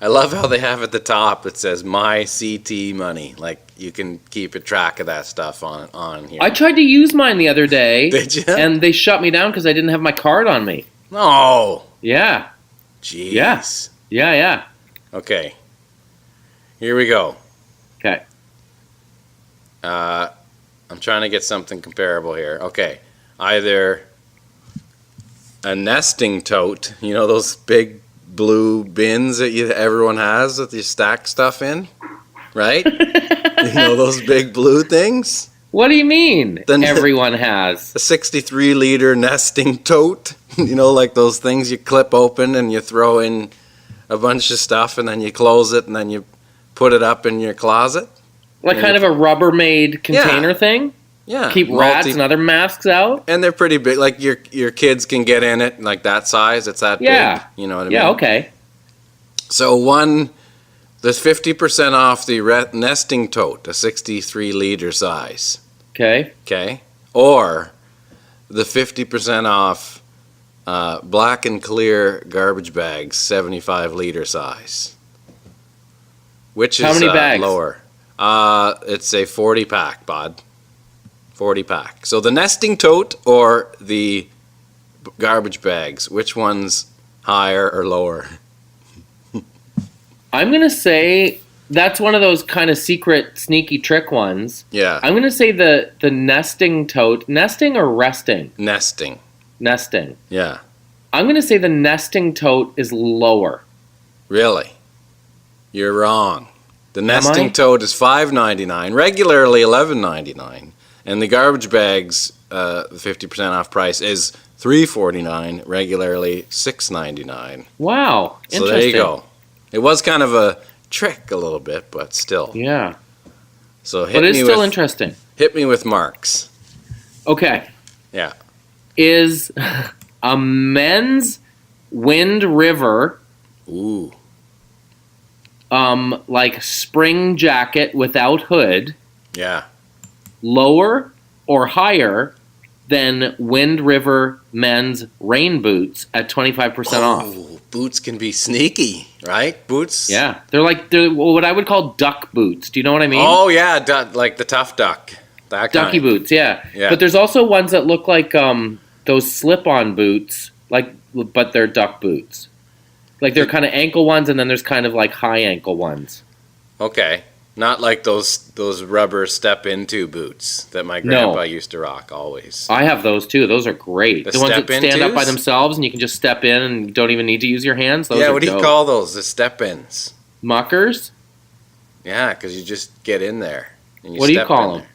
I love how they have at the top, it says My CT Money. Like, you can keep a track of that stuff on here. I tried to use mine the other day. Did you? And they shut me down because I didn't have my card on me. No. Yeah. Jeez. Yeah. Okay. Here we go. Okay. I'm trying to get something comparable here. Okay. Either a nesting tote, you know those big blue bins that everyone has that you stack stuff in, right? You know those big blue things? What do you mean everyone has? A 63-liter nesting tote. You know, like those things you clip open and you throw in a bunch of stuff and then you close it and then you put it up in your closet. Like kind of a Rubbermaid container thing? Yeah. Keep rats and other masks out? And they're pretty big. Like your kids can get in it, like that size. It's that big. You know what I mean? Yeah, okay. So there's 50% off the nesting tote, a 63 liter size. Okay. Okay. Or the 50% off black and clear garbage bags, 75 liter size. Which is how many bags? Lower? It's a 40 pack, bud. 40 pack. So the nesting tote or the garbage bags, which one's higher or lower? I'm going to say that's one of those kind of secret, sneaky trick ones. Yeah. I'm going to say the nesting tote. Nesting or resting? Nesting. Nesting. Yeah. I'm going to say the nesting tote is lower. Really? You're wrong. The nesting tote is $5.99, regularly $11.99. And the garbage bags, the 50% off price is $3.49, regularly $6.99. Wow, interesting. So there you go. It was kind of a trick a little bit, but still. Yeah. So but it's still interesting. Hit me with marks. Okay. Yeah. Is a men's Wind River like spring jacket without hood lower or higher than Wind River men's rain boots at 25% off? Boots can be sneaky, right? Boots? Yeah. They're what I would call duck boots. Do you know what I mean? Oh, yeah, like the tough duck. That kind. Ducky boots, yeah. Yeah. But there's also ones that look like those slip-on boots, but they're duck boots. Like they're kind of ankle ones, and then there's kind of like high ankle ones. Okay. Not like those rubber step-into boots that my grandpa used to rock always. I have those too. Those are great. The ones that stand up by themselves and you can just step in and don't even need to use your hands. Those are what do you call those? The step-ins. Muckers? Yeah, because you just get in there. And what do you call them?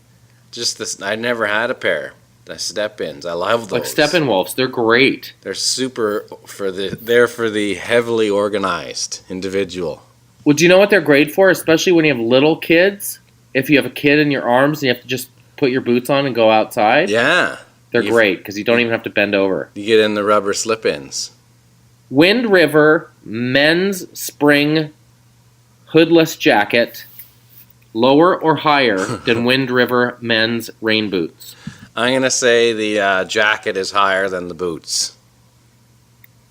Just this. I never had a pair. The step-ins. I love those. Like Steppenwolfs. They're great. They're super for the heavily organized individual. Well, do you know what they're great for? Especially when you have little kids. If you have a kid in your arms and you have to just put your boots on and go outside. Yeah. They're great because you don't even have to bend over. You get in the rubber slip-ins. Wind River men's spring hoodless jacket, lower or higher than Wind River men's rain boots? I'm going to say the jacket is higher than the boots.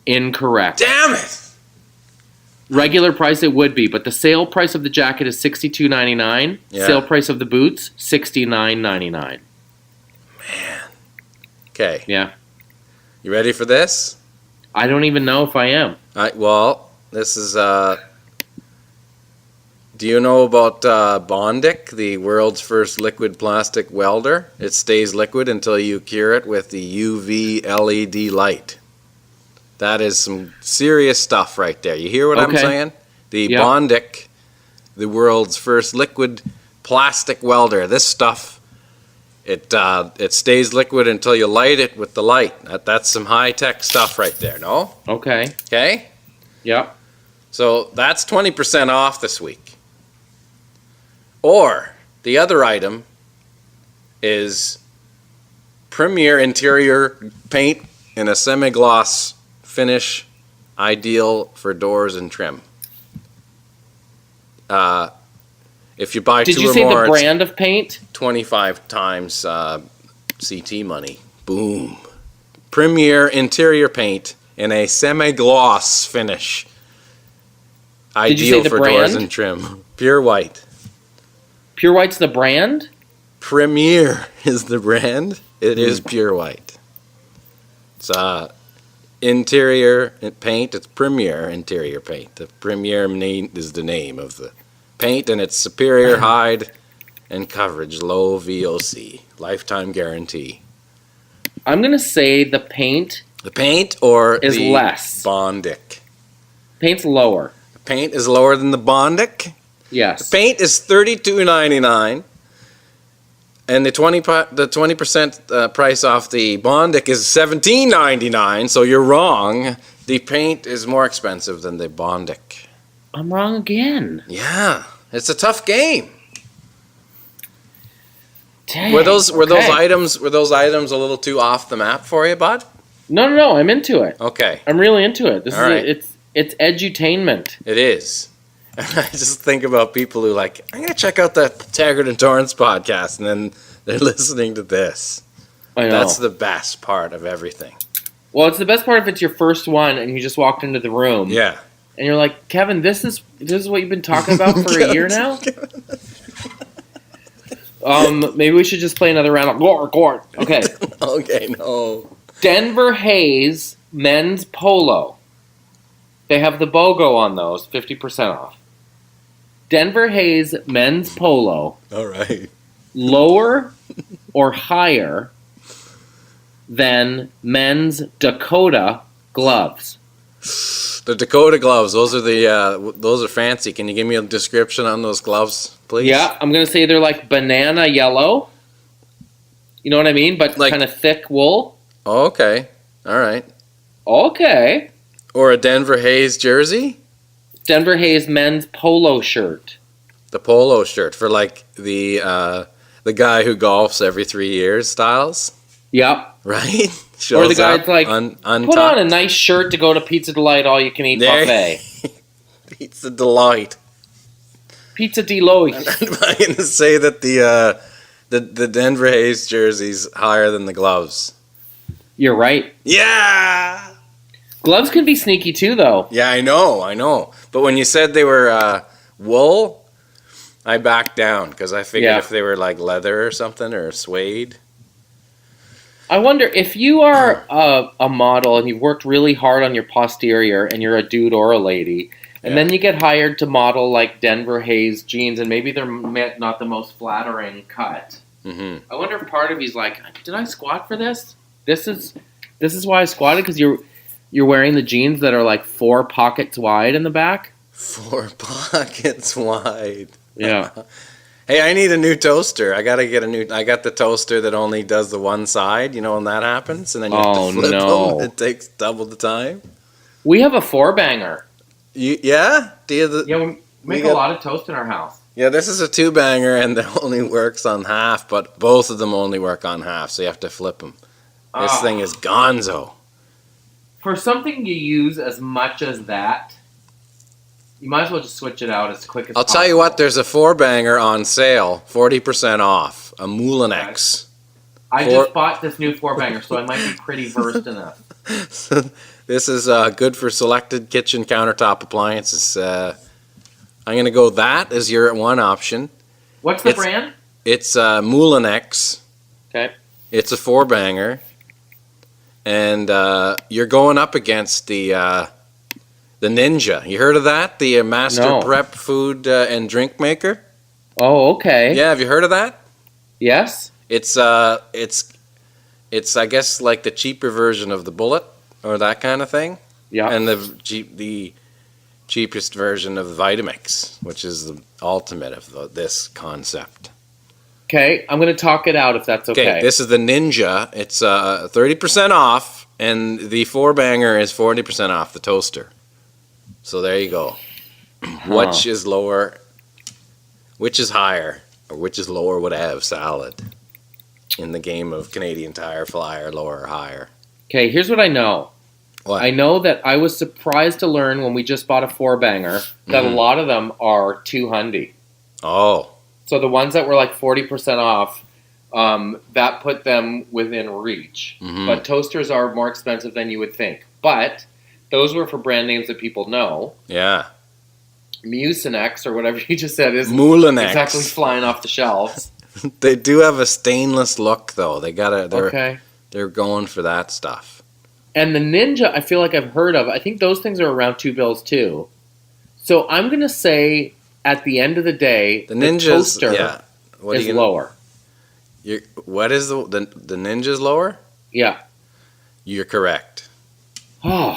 Incorrect. Damn it! Regular price it would be, but the sale price of the jacket is $62.99. Yeah. Sale price of the boots, $69.99. Man. Okay. Yeah. You ready for this? I don't even know if I am. This is... Do you know about Bondic, the world's first liquid plastic welder? It stays liquid until you cure it with the UV LED light. That is some serious stuff right there. You hear what I'm saying? The Bondic, the world's first liquid plastic welder. This stuff, it stays liquid until you light it with the light. That's some high-tech stuff right there, no? Okay. Okay? Yep. So that's 20% off this week. Or the other item is Premier Interior Paint in a semi-gloss finish, ideal for doors and trim. If you buy Did two you or say more, the brand of paint? 25 times CT money. Boom. Premier Interior Paint in a semi-gloss finish. Did you say Ideal the for brand? doors and trim. Pure White. Pure White's the brand? Premier is the brand. It is Pure White. It's interior paint. It's Premier Interior Paint. The Premier is the name of the paint, and it's superior hide and coverage, low VOC, lifetime guarantee. I'm going to say the paint. The paint or is the less. Bondic? Paint's lower. The paint is lower than the Bondic? Yes. The paint is $32.99. And the 20% price off the Bondic is $17.99, so you're wrong. The paint is more expensive than the Bondic. I'm wrong again. Yeah, it's a tough game. Dang, Were those okay. items a little too off the map for you, bud? No, I'm into it. Okay. I'm really into it. All right. It's edutainment. It is. I just think about people who I'm going to check out that Taggart and Torrens podcast, and then they're listening to this. I know. That's the best part of everything. Well, it's the best part if it's your first one and you just walked into the room. Yeah. And you're like, Kevin, this is what you've been talking about for a year now? Maybe we should just play another round of Gore. Okay. Okay, no. Denver Hayes men's polo. They have the BOGO on those, 50% off. Denver Hayes men's polo, All right. lower or higher than men's Dakota gloves. The Dakota gloves, those are fancy. Can you give me a description on those gloves, please? Yeah, I'm going to say they're like banana yellow. You know what I mean? But kind of thick wool. Oh, okay. All right. Okay. Or a Denver Hayes jersey? Denver Hayes men's polo shirt. The polo shirt for the guy who golfs every 3 years styles, Yep. right? Or the guy's like, untucked. put on a nice shirt to go to Pizza Delight all you can eat buffet. Pizza Delight. Pizza Deloitte. I'm going to say that the Denver Hayes jersey's higher than the gloves. You're right. Yeah! Gloves can be sneaky too, though. Yeah, I know. But when you said they were wool, I backed down because I figured if they were like leather or something or suede. I wonder if you are a model and you've worked really hard on your posterior and you're a dude or a lady, and then you get hired to model like Denver Hayes jeans and maybe they're not the most flattering cut. Mm-hmm. I wonder if part of you's like, did I squat for this? This is why I squatted, because you're wearing the jeans that are like 4 pockets wide in the back. 4 pockets wide. Yeah. Hey, I need a new toaster. I got the toaster that only does the one side, when that happens, and then you have to flip them. It takes double the time. We have a 4-banger. Yeah? We make a lot of toast in our house. Yeah, this is a 2-banger, and it only works on half, but both of them only work on half, so you have to flip them. This thing is gonzo. For something you use as much as that, you might as well just switch it out as quick as possible. I'll tell you what, there's a 4-banger on sale, 40% off, a Moulinex. I just bought this new 4-banger, so I might be pretty versed in it. This is good for selected kitchen countertop appliances. I'm going to go that as your one option. What's the brand? It's Moulinex. Okay. It's a 4-banger. And you're going up against the Ninja. You heard of that? The Master Prep food and drink maker? Oh, okay. Yeah, have you heard of that? Yes. It's I guess like the cheaper version of the Bullet or that kind of thing. Yeah. And the cheapest version of the Vitamix, which is the ultimate of this concept. Okay, I'm going to talk it out if that's okay. Okay, this is the Ninja. It's 30% off, and the 4-banger is 40% off the toaster. So there you go. Which is lower? Which is higher? Or which is lower? Whatever salad in the game of Canadian Tire Flyer, lower or higher. Okay, here's what I know. What? I know that I was surprised to learn when we just bought a 4-banger that a lot of them are $200. Oh. So the ones that were like 40% off, that put them within reach. Mm-hmm. But toasters are more expensive than you would think. But those were for brand names that people know. Yeah. Mucinex or whatever you just said is Moulinex. exactly flying off the shelves. They do have a stainless look though. Okay. They're going for that stuff. And the Ninja, I feel like I've heard of. I think those things are around $2 too. So I'm going to say at the end of the day, the toaster is lower. What is the Ninja's lower? Yeah. You're correct. Oh.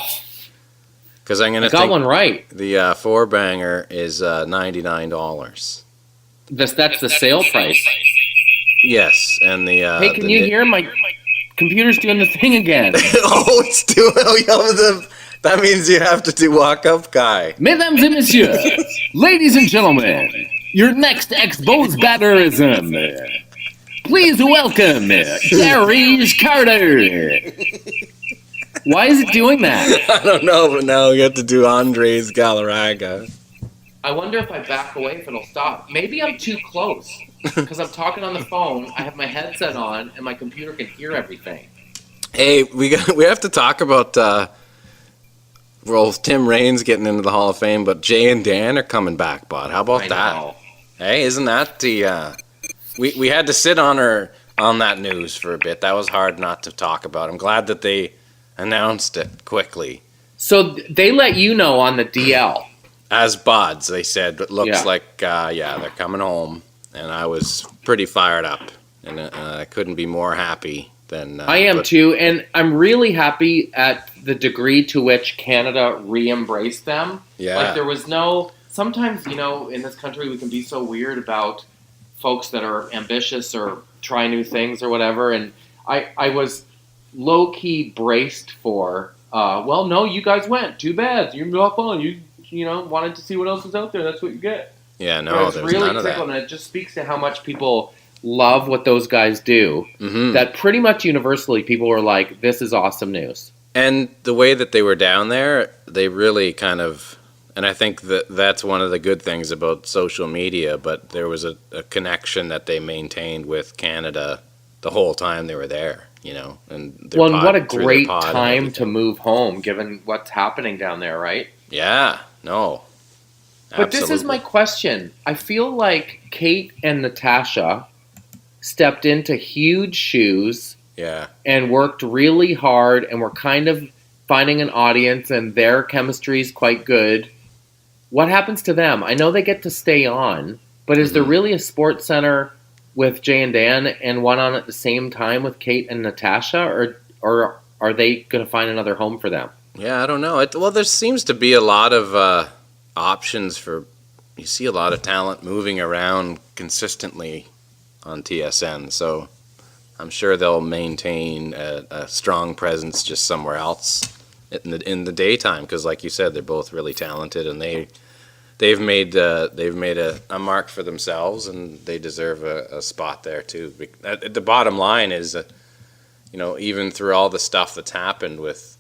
Because I'm going to got one right. The 4-banger is $99. That's the sale price. Yes, and the Hey, can you hear my computer's doing the thing again? Oh, it's too. That means you have to do walk up guy. Mesdames et messieurs, ladies and gentlemen, your next expose batterism. Please welcome Gary Carter. Why is it doing that? I don't know, but now we have to do Andres Galarraga. I wonder if I back away if it'll stop. Maybe I'm too close because I'm talking on the phone. I have my headset on and my computer can hear everything. Hey, we have to talk about Tim Raines getting into the Hall of Fame, but Jay and Dan are coming back, bud. How about that? Hey, isn't that the we had to sit on that news for a bit. That was hard not to talk about. I'm glad that they announced it quickly. So they let you know on the DL. As buds, they said, it looks like, they're coming home. And I was pretty fired up. And I couldn't be more happy than... I am too. And I'm really happy at the degree to which Canada re-embraced them. Yeah. Like there was no... Sometimes, in this country we can be so weird about folks that are ambitious or try new things or whatever. And I was low-key braced for, well, no, you guys went. Too bad. You're off on. You wanted to see what else was out there. That's what you get. Yeah, no, there's really none of that. And it just speaks to how much people love what those guys do. Mm-hmm. That pretty much universally people were like, this is awesome news. And the way that they were down there, they really kind of, and I think that's one of the good things about social media, but there was a connection that they maintained with Canada the whole time they were there, And what a great time to move home, given what's happening down there, right? Yeah, no. But Absolutely. This is my question. I feel like Kate and Natasha stepped into huge shoes and worked really hard and were kind of finding an audience and their chemistry is quite good. What happens to them? I know they get to stay on, but is there really a sports center with Jay and Dan and one on at the same time with Kate and Natasha, or are they going to find another home for them? Yeah, I don't know. Well, there seems to be a lot of options for. You see a lot of talent moving around consistently on TSN, so I'm sure they'll maintain a strong presence just somewhere else in the daytime. Because, like you said, they're both really talented, and they've made a mark for themselves, and they deserve a spot there too. The bottom line is, even through all the stuff that's happened with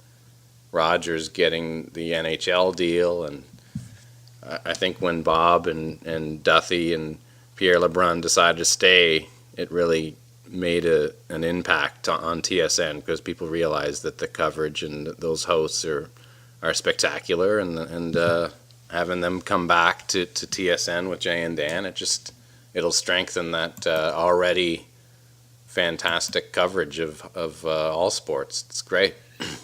Rogers getting the NHL deal, and I think when Bob and Duthie and Pierre LeBrun decided to stay, it really made an impact on TSN because people realized that the coverage and those hosts are spectacular, and having them come back to TSN with Jay and Dan, it'll strengthen that already fantastic coverage of all sports. It's great.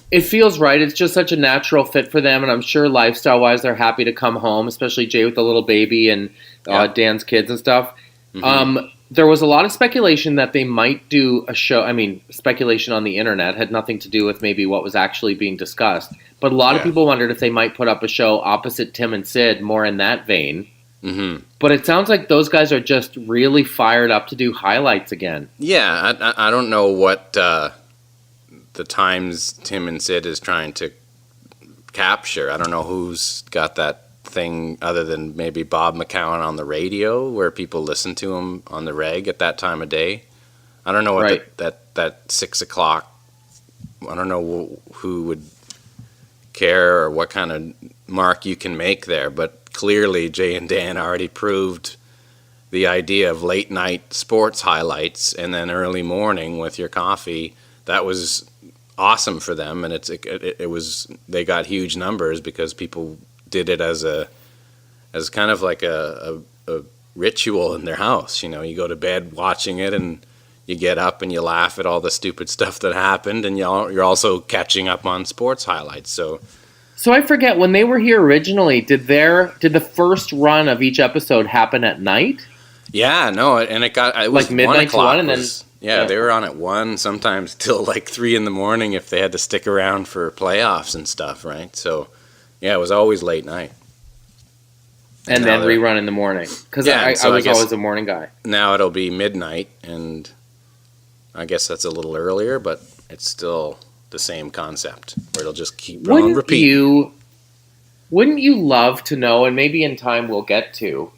It feels right. It's just such a natural fit for them, and I'm sure lifestyle-wise they're happy to come home, especially Jay with the little baby and Dan's kids and stuff. Mm-hmm. There was a lot of speculation that they might do a show. I mean, speculation on the internet had nothing to do with maybe what was actually being discussed, but a lot of people wondered if they might put up a show opposite Tim and Sid, more in that vein. Mm-hmm. But it sounds like those guys are just really fired up to do highlights again. Yeah, I don't know what... the times Tim and Sid is trying to capture. I don't know who's got that thing other than maybe Bob McCown on the radio where people listen to him on the reg at that time of day. I don't know what that 6 o'clock, I don't know who would care or what kind of mark you can make there, but clearly Jay and Dan already proved the idea of late night sports highlights and then early morning with your coffee. That was awesome for them, and it was they got huge numbers because people did it as kind of like a ritual in their house. You go to bed watching it, and you get up and you laugh at all the stupid stuff that happened, and you're also catching up on sports highlights. So I forget, when they were here originally, did the first run of each episode happen at night? Yeah, no, and it was like midnight to 1, and then. Yeah, they were on at 1, sometimes till like 3 in the morning if they had to stick around for playoffs and stuff, right? So, yeah, it was always late night. And then rerun in the morning. Because I was always a morning guy. Now it'll be midnight, and I guess that's a little earlier, but it's still the same concept, where it'll just keep on repeat. Wouldn't you love to know, and maybe in time we'll get to,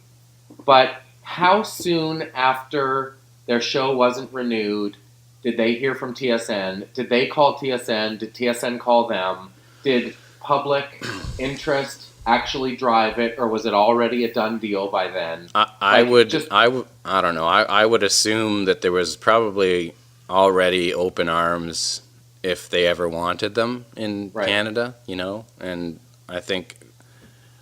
but how soon after their show wasn't renewed did they hear from TSN? Did they call TSN? Did TSN call them? Did public interest actually drive it, or was it already a done deal by then? I don't know. I would assume that there was probably already open arms if they ever wanted them in Canada, and I think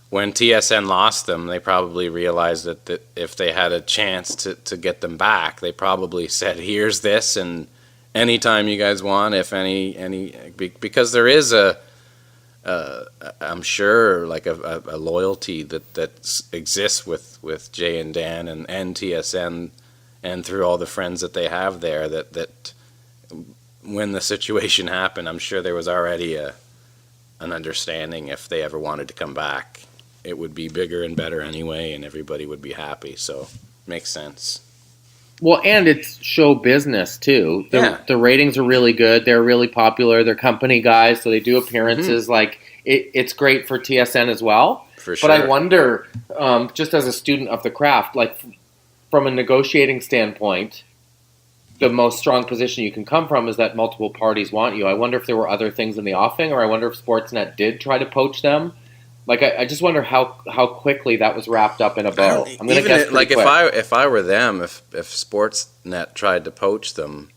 when TSN lost them, they probably realized that if they had a chance to get them back, they probably said, here's this, and anytime you guys want, if any because there is I'm sure like a loyalty that exists with Jay and Dan and TSN and through all the friends that they have there, that when the situation happened, I'm sure there was already an understanding if they ever wanted to come back, it would be bigger and better anyway, and everybody would be happy. So makes sense. Well, and it's show business too. The ratings are really good. They're really popular. They're company guys, so they do appearances. Mm-hmm. Like it's great for TSN as well. For sure. But I wonder, just as a student of the craft, like from a negotiating standpoint, the most strong position you can come from is that multiple parties want you. I wonder if there were other things in the offing, or I wonder if Sportsnet did try to poach them. Like I just wonder how quickly that was wrapped up in a bow. I'm going to guess pretty quick. If I were them, if Sportsnet tried to poach them,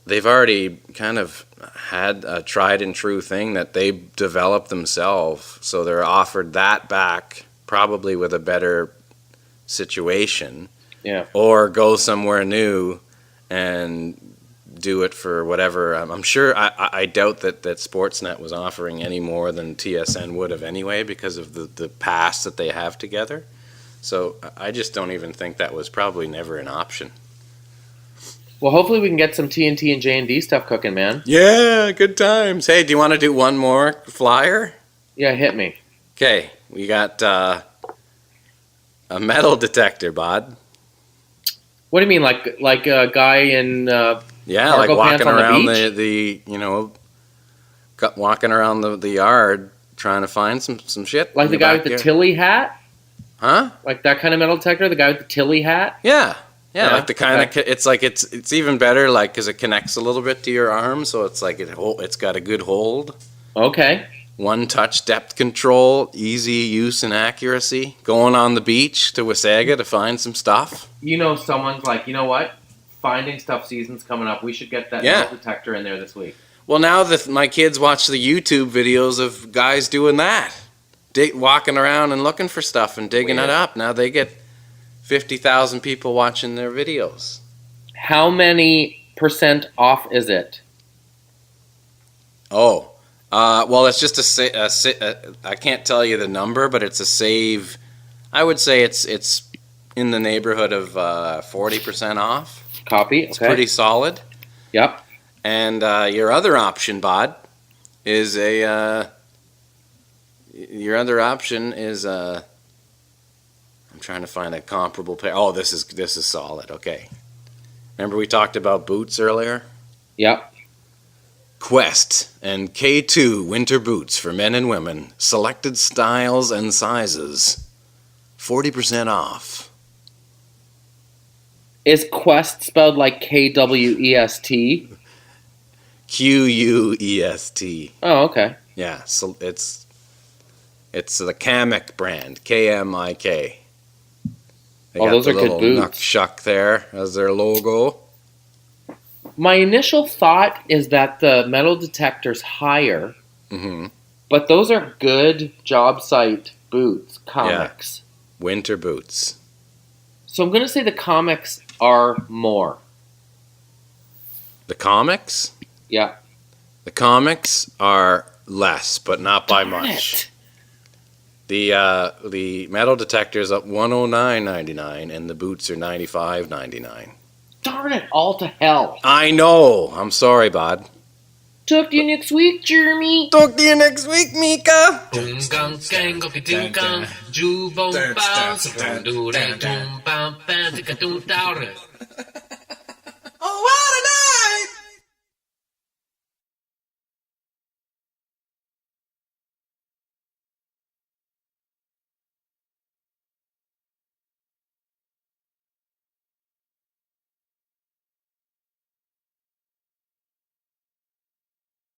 they've already kind of had a tried and true thing that they developed themselves, so they're offered that back, probably with a better situation. Yeah. Or go somewhere new and do it for whatever. I'm sure. I doubt that Sportsnet was offering any more than TSN would have anyway, because of the past that they have together. So I just don't even think that was probably never an option. Well, hopefully we can get some TNT and J&D stuff cooking, man. Yeah, good times. Hey, do you want to do one more flyer? Yeah, hit me. Okay, we got a metal detector, Bod. What do you mean, like a guy in like walking around the walking around the yard trying to find some shit. Like the guy with the Tilly hat? Huh? Like that kind of metal detector, the guy with the Tilly hat? Yeah, like the kind of it's even better, like, because it connects a little bit to your arm, so it's like it's got a good hold. Okay. One touch depth control, easy use and accuracy. Going on the beach to Wasaga to find some stuff. Someone's like, you know what? Finding stuff season's coming up. We should get that metal detector in there this week. Well, now that my kids watch the YouTube videos of guys doing that, walking around and looking for stuff and digging it up, now they get 50,000 people watching their videos. How many % off is it? Oh. Well, it's just I can't tell you the number, but it's a save. I would say it's in the neighborhood of 40% off. Copy. It's pretty solid. Yep. And your other option, Bod, is I'm trying to find a comparable pair. Oh, this is solid. Okay. Remember we talked about boots earlier? Yep. Quest and K2 winter boots for men and women. Selected styles and sizes. 40% off. Is Quest spelled like Kwest? Quest. Oh, okay. Yeah, so it's the Kamek brand. KMIK. Those are good boots. Nuck Shuck there as their logo. My initial thought is that the metal detector's higher, but those are good job site boots, comics. Yeah. Winter boots. So I'm going to say the comics are more. The comics? Yeah. The comics are less, but not by much. The metal detector's up $109.99, and the boots are $95.99. Darn it, all to hell. I know. I'm sorry, Bod. Talk to you next week, Jeremy. Talk to you next week, Mika. Dum gang gang go ding gang, jubon bounce, dum dum dum bam bam, tika dum down.